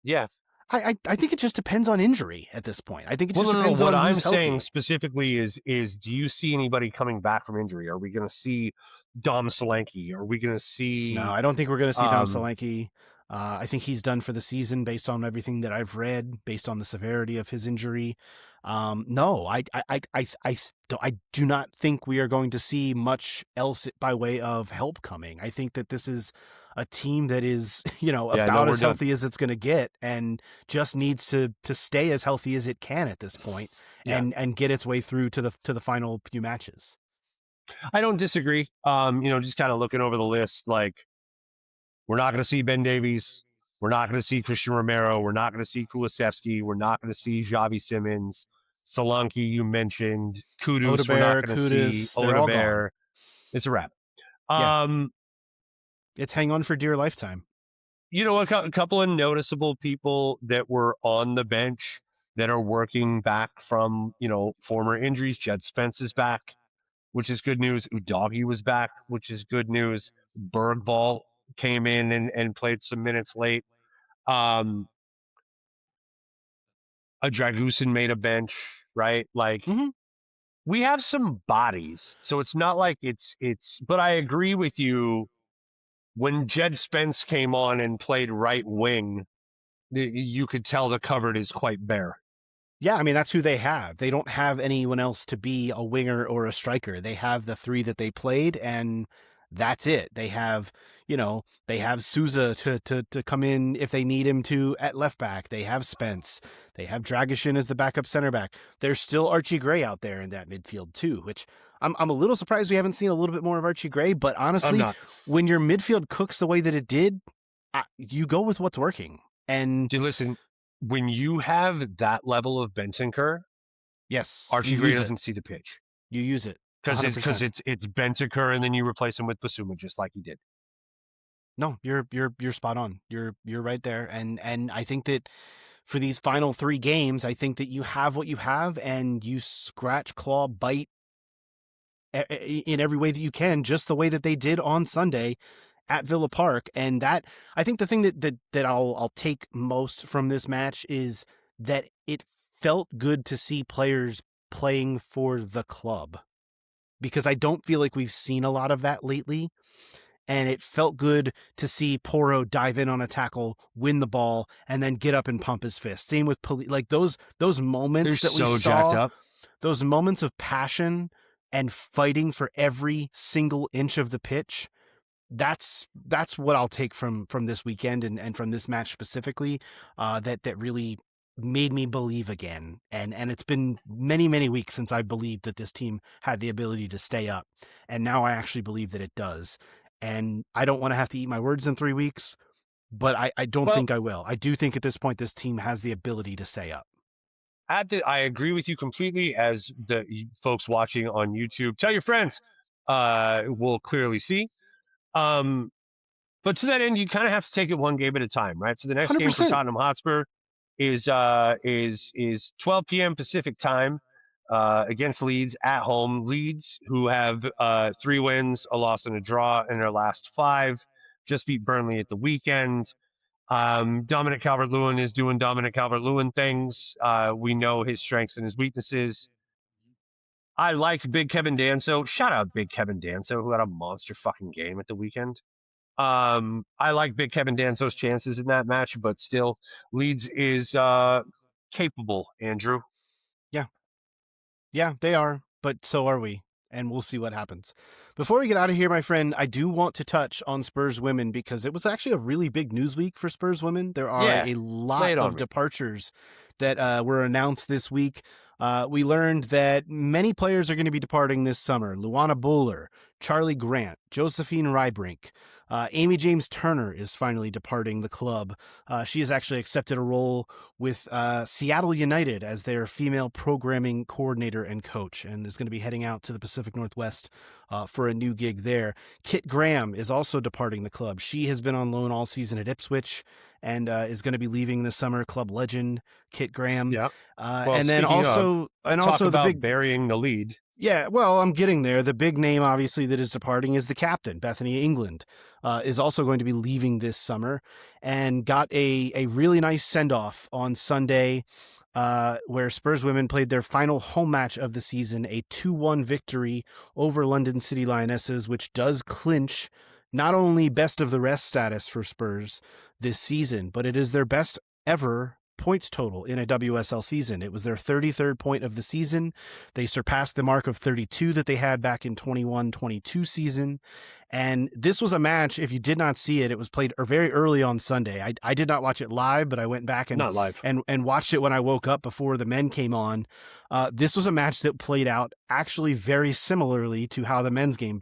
Yeah. I think it just depends on injury at this point. I think it just depends on who's healthy. What I'm saying specifically is do you see anybody coming back from injury? Are we going to see Dom Solanke? Are we going to see... No, I don't think we're going to see Dom Solanke. I think he's done for the season based on everything that I've read, based on the severity of his injury. No, I do not think we are going to see much else by way of help coming. I think that this is a team that is, about as healthy as it's going to get and just needs to stay as healthy as it can at this point and get its way through to the final few matches. I don't disagree. Just kind of looking over the list, like we're not going to see Ben Davies. We're not going to see Christian Romero. We're not going to see Kulusevski. We're not going to see Xavi Simmons. Solanke, you mentioned. Kudus, we're not going to see. Odebear. It's a wrap. It's hang on for dear lifetime. A couple of noticeable people that were on the bench that are working back from, former injuries. Jed Spence is back, which is good news. Udogie was back, which is good news. Bergvall came in and played some minutes late. A Dragusin made a bench, right? Like, Mm-hmm. we have some bodies, so it's not like it's. But I agree with you. When Jed Spence came on and played right wing, you could tell the cupboard is quite bare. Yeah, I mean, that's who they have. They don't have anyone else to be a winger or a striker. They have the three that they played, and that's it. They have, they have Souza to come in if they need him to at left back. They have Spence. They have Dragishin as the backup center back. There's still Archie Gray out there in that midfield too, which I'm a little surprised we haven't seen a little bit more of Archie Gray. But I'm honestly, not. when your midfield cooks the way that it did, you go with what's working. And Dude, listen, when you have that level of Bentancur, yes, Archie you Gray use it. doesn't see the pitch You use it. because 100%. it's Bentancur, and then you replace him with Basuma just like he did. No, you're spot on. You're right there, and I think that for these final 3 games, I think that you have what you have, and you scratch, claw, bite in every way that you can, just the way that they did on Sunday at Villa Park. And that, I think, the thing that I'll take most from this match is that it felt good to see players playing for the club, because I don't feel like we've seen a lot of that lately. And it felt good to see Porro dive in on a tackle, win the ball, and then get up and pump his fist. Same with like those moments They're that we so saw, jacked up. those moments of passion and fighting for every single inch of the pitch. That's what I'll take from this weekend and from this match specifically. That really made me believe again. And it's been many, many weeks since I believed that this team had the ability to stay up. And now I actually believe that it does. And I don't want to have to eat my words in 3 weeks, but I don't think I will. I do think at this point this team has the ability to stay up. I agree with you completely. As the folks watching on YouTube, tell your friends. Will clearly see. But to that end, you kind of have to take it one game at a time, right? So the next game for 100%. Tottenham Hotspur is 12 p.m. Pacific time against Leeds at home. Leeds, who have 3 wins, a loss, and a draw in their last 5, just beat Burnley at the weekend. Dominic Calvert-Lewin is doing Dominic Calvert-Lewin things. We know his strengths and his weaknesses. I like Big Kevin Danso. Shout out Big Kevin Danso, who had a monster fucking game at the weekend. I like Big Kevin Danso's chances in that match, but still, Leeds is capable, Andrew. Yeah, they are, but so are we, and we'll see what happens. Before we get out of here, my friend, I do want to touch on Spurs Women, because it was actually a really big news week for Spurs Women. There are Yeah, a lot lay it on of me. departures that were announced this week. We learned that many players are going to be departing this summer. Luana Bowler, Charlie Grant, Josephine Rybrink. Amy James Turner is finally departing the club. She has actually accepted a role with Seattle United as their female programming coordinator and coach, and is going to be heading out to the Pacific Northwest for a new gig there. Kit Graham is also departing the club. She has been on loan all season at Ipswich and is going to be leaving this summer. Club legend Kit Graham. Yeah. Well, And then also, talk the about big burying the lead. Yeah, well, I'm getting there. The big name, obviously, that is departing is the captain, Bethany England, is also going to be leaving this summer, and got a really nice send-off on Sunday, where Spurs Women played their final home match of the season, a 2-1 victory over London City Lionesses, which does clinch not only best of the rest status for Spurs this season, but it is their best ever points total in a WSL season. It was their 33rd point of the season. They surpassed the mark of 32 that they had back in 21-22 season. And this was a match, if you did not see it, it was played very early on Sunday. I did not watch it live, but I went back Not live. and watched it when I woke up before the men came on. This was a match that played out actually very similarly to how the men's game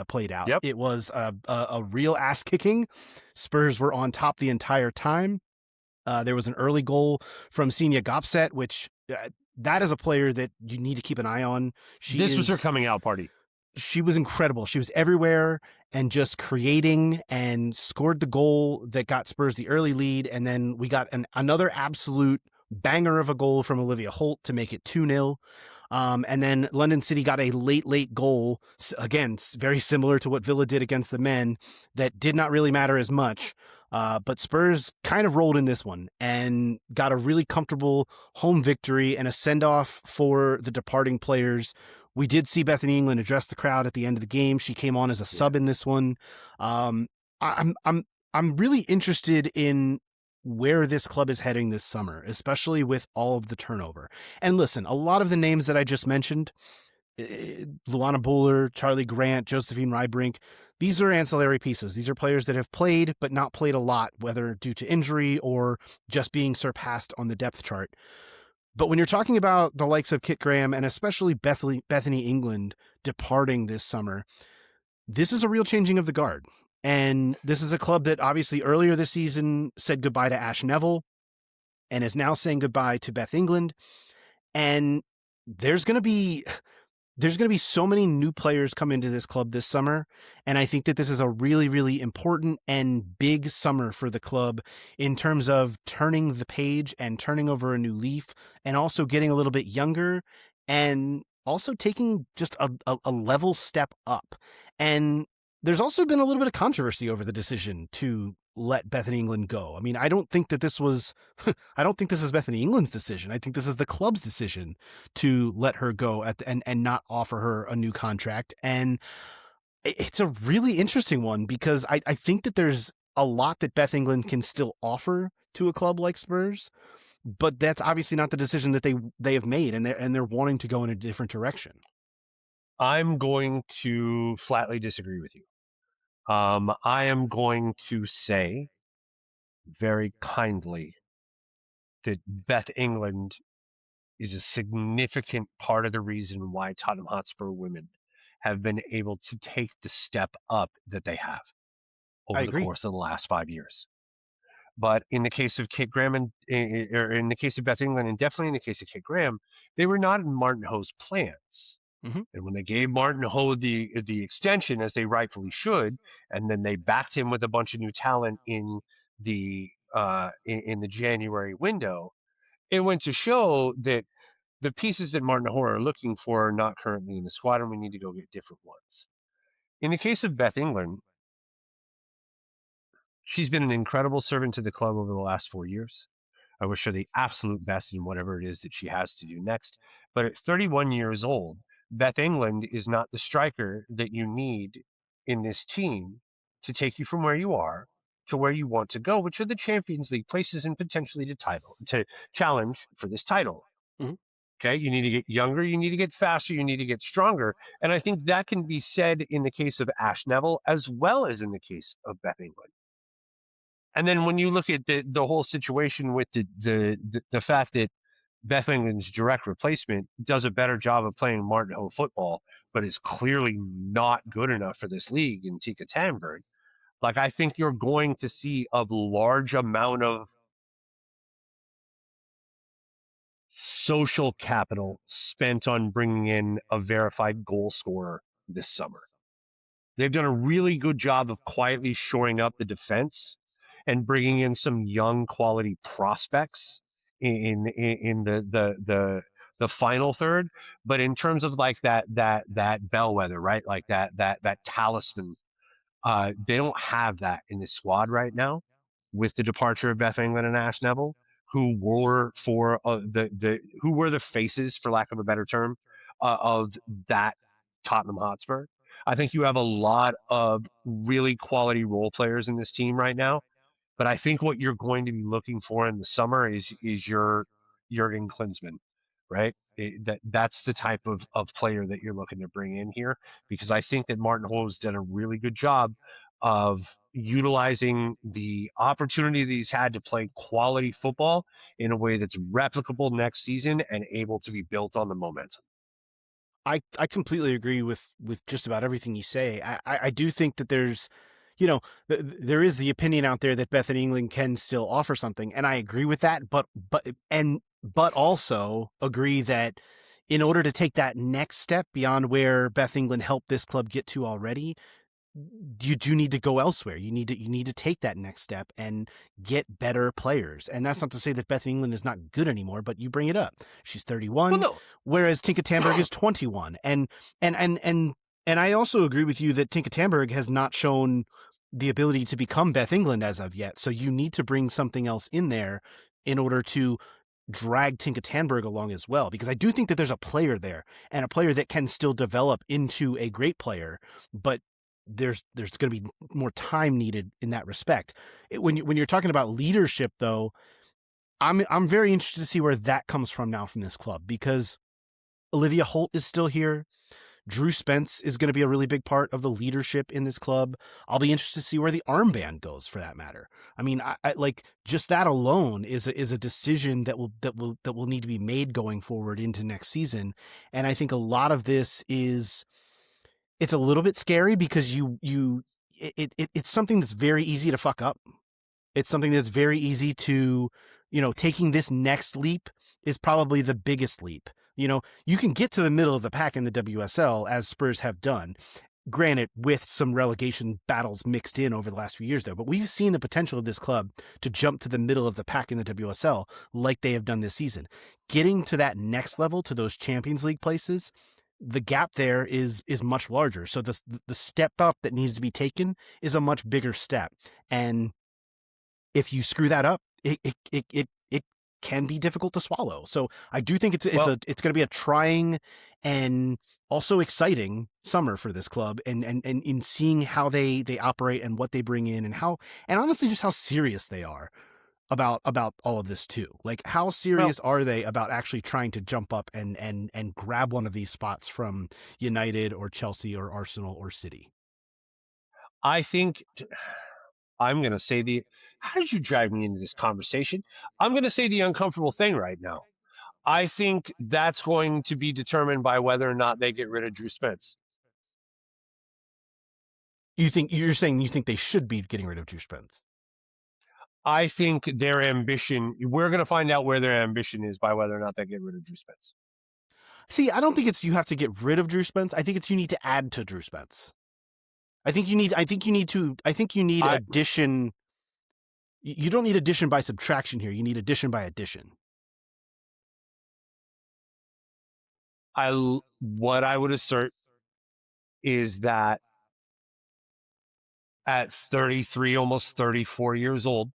played out. Yep. It was a real ass kicking. Spurs were on top the entire time. There was an early goal from Senia Gopset, which that is a player that you need to keep an eye on. This was her coming out party. She was incredible. She was everywhere and just creating, and scored the goal that got Spurs the early lead. And then we got another absolute banger of a goal from Olivia Holt to make it 2-0. And then London City got a late goal, again, very similar to what Villa did against the men, that did not really matter as much. But Spurs kind of rolled in this one and got a really comfortable home victory and a send-off for the departing players. We did see Bethany England address the crowd at the end of the game. She came on as a sub in this one. I'm really interested in where this club is heading this summer, especially with all of the turnover. And listen, a lot of the names that I just mentioned, Luana Buller, Charlie Grant, Josephine Rybrink, these are ancillary pieces. These are players that have played, but not played a lot, whether due to injury or just being surpassed on the depth chart. But when you're talking about the likes of Kit Graham and especially Bethany England departing this summer, this is a real changing of the guard. And this is a club that obviously earlier this season said goodbye to Ash Neville and is now saying goodbye to Beth England. And there's going to be so many new players come into this club this summer. And I think that this is a really, really important and big summer for the club in terms of turning the page and turning over a new leaf and also getting a little bit younger and also taking just a level step up. And there's also been a little bit of controversy over the decision to let Bethany England go. I mean, I don't think this is Bethany England's decision. I think this is the club's decision to let her go and not offer her a new contract. And it's a really interesting one because I think that there's a lot that Beth England can still offer to a club like Spurs, but that's obviously not the decision that they have made, and they're wanting to go in a different direction. I'm going to flatly disagree with you. I am going to say very kindly that Beth England is a significant part of the reason why Tottenham Hotspur women have been able to take the step up that they have over the course of the last 5 years. But in the case of Kate Graham or in the case of Beth England, and definitely in the case of Kate Graham, they were not in Martin Ho's plans. Mm-hmm. And when they gave Martin Ho the extension, as they rightfully should, and then they backed him with a bunch of new talent in the January window, it went to show that the pieces that Martin Ho are looking for are not currently in the squad, and we need to go get different ones. In the case of Beth England, she's been an incredible servant to the club over the last 4 years. I wish her the absolute best in whatever it is that she has to do next. But at 31 years old, Beth England is not the striker that you need in this team to take you from where you are to where you want to go, which are the Champions League places and potentially to challenge for this title. Mm-hmm. Okay, you need to get younger, you need to get faster, you need to get stronger. And I think that can be said in the case of Ash Neville as well as in the case of Beth England. And then when you look at the whole situation with the fact that Beth England's direct replacement does a better job of playing Martin Ho football, but is clearly not good enough for this league in Tika Tanberg, like I think you're going to see a large amount of social capital spent on bringing in a verified goal scorer this summer. They've done a really good job of quietly shoring up the defense and bringing in some young quality prospects in the final third. But in terms of like that bellwether, right? Like that talisman, they don't have that in the squad right now with the departure of Beth England and Ash Neville, who were who were the faces, for lack of a better term, of that Tottenham Hotspur. I think you have a lot of really quality role players in this team right now, but I think what you're going to be looking for in the summer is your Jurgen Klinsmann, right? That's the type of player that you're looking to bring in here, because I think that Martin Ho's done a really good job of utilizing the opportunity that he's had to play quality football in a way that's replicable next season and able to be built on the momentum. I completely agree with just about everything you say. I do think that there's, there is the opinion out there that Bethany England can still offer something, and I agree with that. But also agree that in order to take that next step beyond where Beth England helped this club get to already, you do need to go elsewhere. You need to take that next step and get better players. And that's not to say that Beth England is not good anymore, but you bring it up. She's Well, 31, no. whereas Tinka Tamberg is 21. And I also agree with you that Tinka Tamberg has not shown the ability to become Beth England as of yet. So you need to bring something else in there in order to drag Tinka Tamberg along as well, because I do think that there's a player there and a player that can still develop into a great player, but there's going to be more time needed in that respect. When you're talking about leadership, though, I'm very interested to see where that comes from now from this club, because Olivia Holt is still here. Drew Spence is going to be a really big part of the leadership in this club. I'll be interested to see where the armband goes, for that matter. I mean, I like, just that alone is a decision that will need to be made going forward into next season. And I think a lot of this it's a little bit scary, because it's something that's very easy to fuck up. It's something that's very easy to, taking this next leap is probably the biggest leap. You can get to the middle of the pack in the WSL, as Spurs have done, granted with some relegation battles mixed in over the last few years, though. But we've seen the potential of this club to jump to the middle of the pack in the WSL like they have done this season. Getting to that next level, to those Champions League places, the gap there is much larger. So the step up that needs to be taken is a much bigger step. And if you screw that up, it can be difficult to swallow. So I do think it's going to be a trying and also exciting summer for this club, and in seeing how they operate and what they bring in, and honestly just how serious they are about all of this too. Like, how serious are they about actually trying to jump up and grab one of these spots from United or Chelsea or Arsenal or City? I think I'm going to say how did you drive me into this conversation? I'm going to say the uncomfortable thing right now. I think that's going to be determined by whether or not they get rid of Drew Spence. You're saying you think they should be getting rid of Drew Spence? I think their ambition, we're going to find out where their ambition is by whether or not they get rid of Drew Spence. See, I don't think it's you have to get rid of Drew Spence. I think it's you need to add to Drew Spence. I think you need addition. You don't need addition by subtraction here. You need addition by addition. What I would assert is that at 33, almost 34 years old,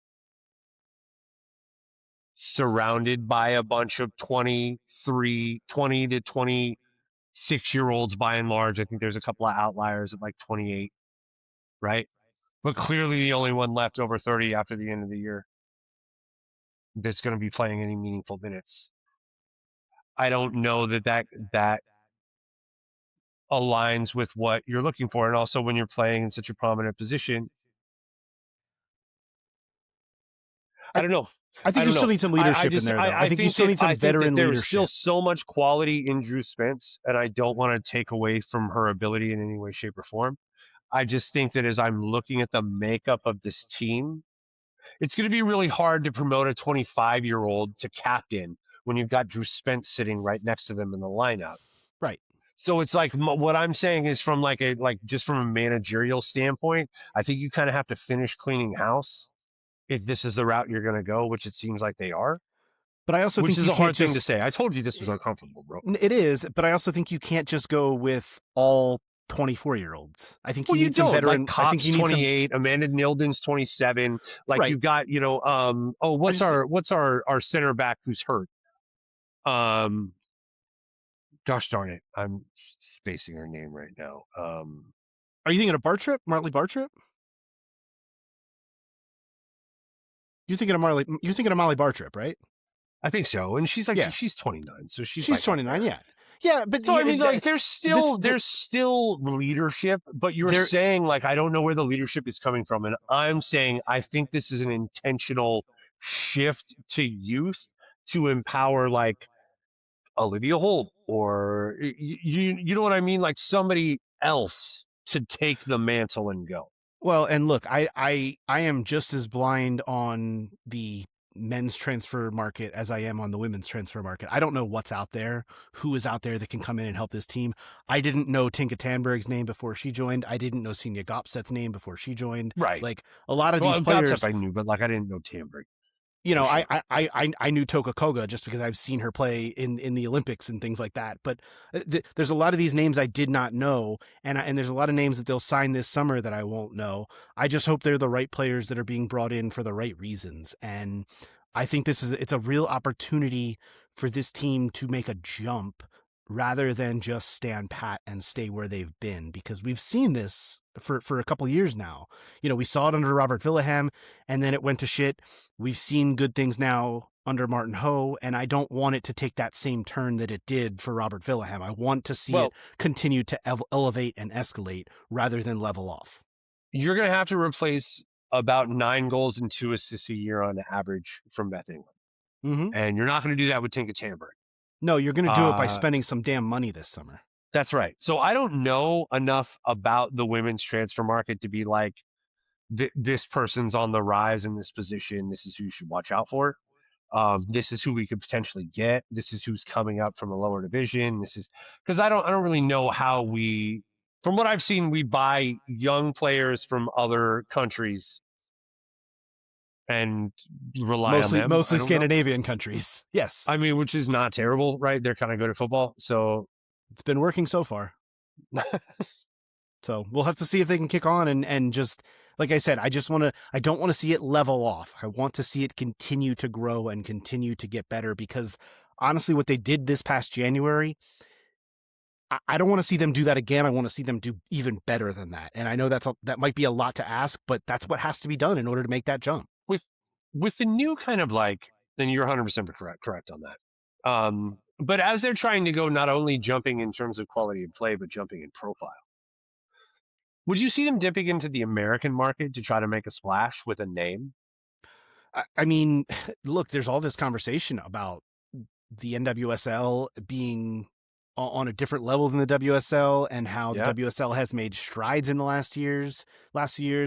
surrounded by a bunch of 20 to 26-year-olds by and large. I think there's a couple of outliers at like 28, right? But clearly the only one left over 30 after the end of the year that's going to be playing any meaningful minutes. I don't know that aligns with what you're looking for. And also, when you're playing in such a prominent position, I don't know. I think you still need some leadership in there, though. I think you still need some veteran leadership. There's still so much quality in Drew Spence, and I don't want to take away from her ability in any way, shape, or form. I just think that as I'm looking at the makeup of this team, it's going to be really hard to promote a 25-year-old to captain when you've got Drew Spence sitting right next to them in the lineup. Right. So it's like, what I'm saying is, from just from a managerial standpoint, I think you kind of have to finish cleaning house if this is the route you're going to go, which it seems like they are. But I also think is a hard thing to say. I told you this was uncomfortable, bro. It is, but I also think you can't just go with all 24-year-olds. I think you need some veteran. Like, Kopp's I think you need 28, Amanda Nilden's 27. Like, right. You've got, what's our center back who's hurt? Gosh darn it, I'm spacing her name right now. Are you thinking of Bartrip, Marley Bartrip? You're thinking of Molly Bartrip, right? I think so. And she's she's 29, so she's like 29, yeah. Yeah, but so I mean, like, there's still leadership, but you're saying, like, I don't know where the leadership is coming from, and I'm saying I think this is an intentional shift to youth to empower, like, Olivia Holt, or you know what I mean, like somebody else to take the mantle and go. Well, and look, I am just as blind on the men's transfer market as I am on the women's transfer market. I don't know what's out there, who is out there that can come in and help this team. I didn't know Tinka Tanberg's name before she joined. I didn't know Senia Gopset's name before she joined. Right. Like a lot of Well, these Gossip players, I knew, but like I didn't know Tamberg. you know, For sure. I knew Toka Koga just because I've seen her play in the Olympics and things like that. But there's a lot of these names I did not know, and there's a lot of names that they'll sign this summer that I won't know. I just hope they're the right players that are being brought in for the right reasons. And I think it's a real opportunity for this team to make a jump rather than just stand pat and stay where they've been, because we've seen this for a couple years now. You know, we saw it under Robert Villaham, and then it went to shit. We've seen good things now under Martin Ho, and I don't want it to take that same turn that it did for Robert Villaham. I want to see it continue to elevate and escalate rather than level off. You're going to have to replace about 9 goals and 2 assists a year on average from Beth England. Mm-hmm. And you're not going to do that with Tinka Tamberg. No, you're going to do it by spending some damn money this summer. That's right. So I don't know enough about the women's transfer market to be like, this person's on the rise in this position. This is who you should watch out for. This is who we could potentially get. This is who's coming up from a lower division. This is because I don't really know how we, from what I've seen, we buy young players from other countries and rely on them. Mostly Scandinavian countries. Yes. I mean, which is not terrible, right? They're kind of good at football. So it's been working so far. So we'll have to see if they can kick on and just, like I said, I don't want to see it level off. I want to see it continue to grow and continue to get better, because honestly, what they did this past January, I don't want to see them do that again. I want to see them do even better than that. And I know that might be a lot to ask, but that's what has to be done in order to make that jump. With the new kind of like, and you're 100% correct on that. But as they're trying to go, not only jumping in terms of quality of play, but jumping in profile, would you see them dipping into the American market to try to make a splash with a name? I mean, look, there's all this conversation about the NWSL being on a different level than the WSL, and how the WSL has made strides in the last years,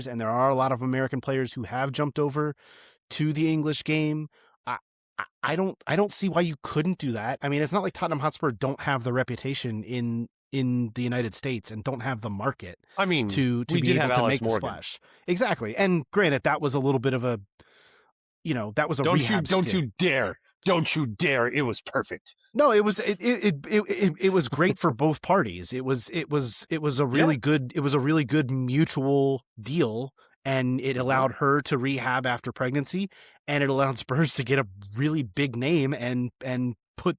and there are a lot of American players who have jumped over to the English game. I don't see why you couldn't do that. I mean, it's not like Tottenham Hotspur don't have the reputation in the United States and don't have the market. I mean, to be able to make the splash. Exactly. And granted, that was a little bit of a, that was a rehab Don't stint. you dare. It was perfect. No, it was great for both parties. It was a really good mutual deal, and it allowed her to rehab after pregnancy, and it allowed Spurs to get a really big name and put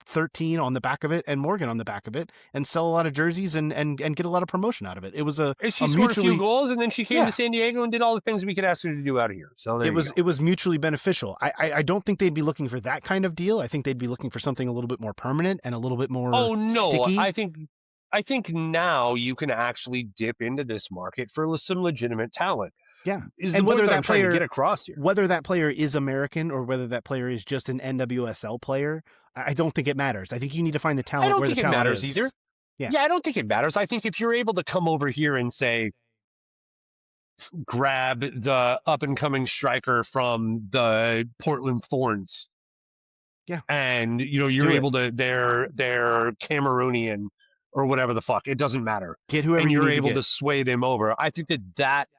13 on the back of it and Morgan on the back of it, and sell a lot of jerseys and get a lot of promotion out of it. It was she scored a few goals, and then she came to San Diego and did all the things we could ask her to do out of here. So it was mutually beneficial. I don't think they'd be looking for that kind of deal. I think they'd be looking for something a little bit more permanent and a little bit more sticky. I think now you can actually dip into this market for some legitimate talent. Yeah, and whether that player get across here, whether that player is American or whether that player is just an NWSL player, I don't think it matters. I think you need to find the talent. I don't where think the it talent matters is. either. Yeah, I don't think it matters. I think if you're able to come over here and say, grab the up and coming striker from the Portland Thorns, and you're able to, they're Cameroonian or whatever the fuck, it doesn't matter. Get whoever and you're able to sway them over. I think that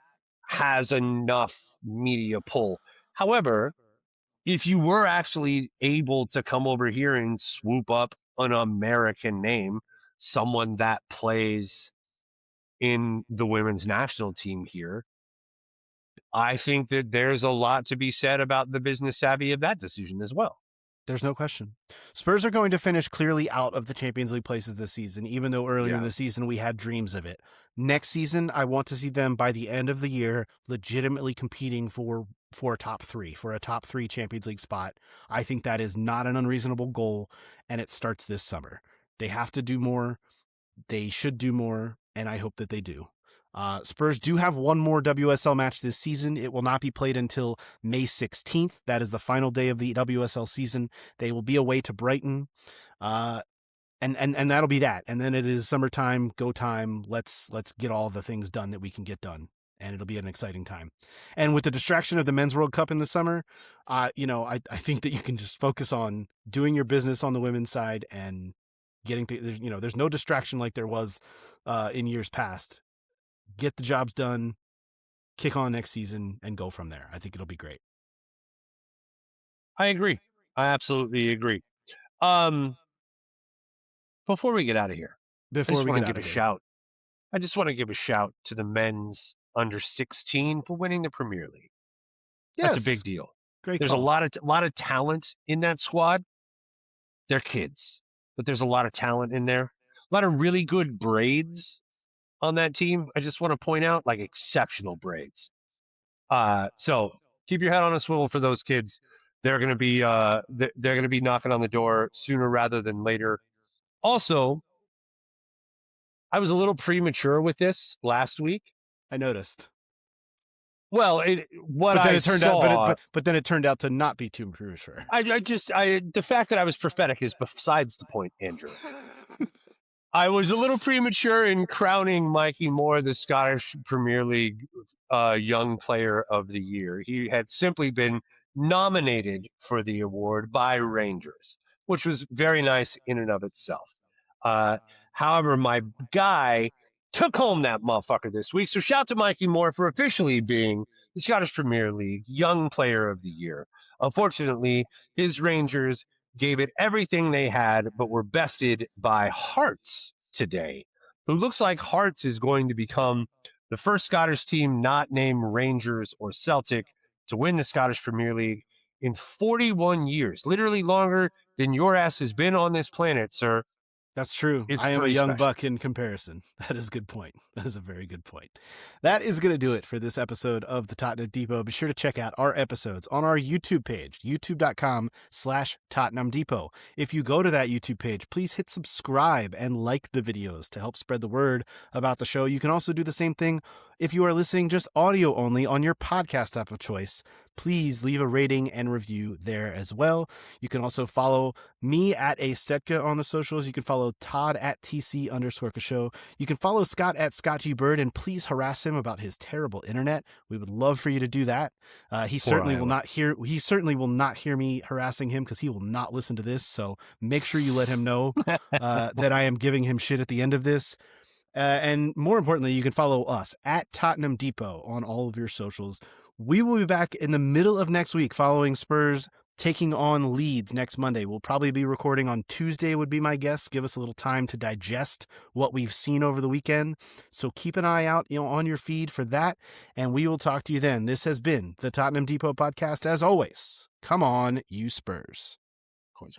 has enough media pull. However, if you were actually able to come over here and swoop up an American name, someone that plays in the women's national team here, I think that there's a lot to be said about the business savvy of that decision as well. There's no question. Spurs are going to finish clearly out of the Champions League places this season, even though earlier in the season we had dreams of it. Next season, I want to see them by the end of the year legitimately competing for a top three Champions League spot. I think that is not an unreasonable goal, and it starts this summer. They have to do more. They should do more, and I hope that they do. Spurs do have one more WSL match this season. It will not be played until May 16th. That is the final day of the WSL season. They will be away to Brighton. And that'll be that. And then it is summertime, go time. Let's get all the things done that we can get done. and it'll be an exciting time. And with the distraction of the Men's World Cup in the summer, I think that you can just focus on doing your business on the women's side and getting there's no distraction like there was in years past. Get the jobs done, kick on next season, and go from there. I think it'll be great. I agree. I absolutely agree. Before we get out of here, I just want to give a shout. I just want to give a shout to the men's under 16 for winning the Premier League. Yes, that's a big deal. Great There's call. a lot of talent in that squad. They're kids, but there's a lot of talent in there. A lot of really good braids on that team. I just want to point out, like, exceptional braids. So keep your head on a swivel for those kids. They're going to be they're going to be knocking on the door sooner rather than later. Also, I was a little premature with this last week. I noticed. Well, but then it turned out to not be too premature. The fact that I was prophetic is besides the point, Andrew. I was a little premature in crowning Mikey Moore the Scottish Premier League Young Player of the Year. He had simply been nominated for the award by Rangers, which was very nice in and of itself. However, my guy took home that motherfucker this week. So shout to Mikey Moore for officially being the Scottish Premier League Young Player of the Year. Unfortunately, his Rangers gave it everything they had, but were bested by Hearts today, who looks like Hearts is going to become the first Scottish team not named Rangers or Celtic to win the Scottish Premier League in 41 years, literally longer than your ass has been on this planet, sir. That's true. I am a young buck in comparison. That is a good point. That is a very good point. That is going to do it for this episode of the Tottenham Depot. Be sure to check out our episodes on our YouTube page, youtube.com/Tottenham Depot. If you go to that YouTube page, please hit subscribe and like the videos to help spread the word about the show. You can also do the same thing if you are listening just audio only on your podcast app of choice. Please leave a rating and review there as well. You can also follow me at Astetka on the socials. You can follow Todd at TC_show. You can follow Scott at ScottGBird, and please harass him about his terrible internet. We would love for you to do that. He certainly will not hear me harassing him because he will not listen to this. So make sure you let him know that I am giving him shit at the end of this. And more importantly, you can follow us at Tottenham Depot on all of your socials. We will be back in the middle of next week following Spurs taking on Leeds next Monday. We'll probably be recording on Tuesday would be my guess. Give us a little time to digest what we've seen over the weekend. So keep an eye out, on your feed for that, and we will talk to you then. This has been the Tottenham Depot podcast. As always, come on, you Spurs. Of course.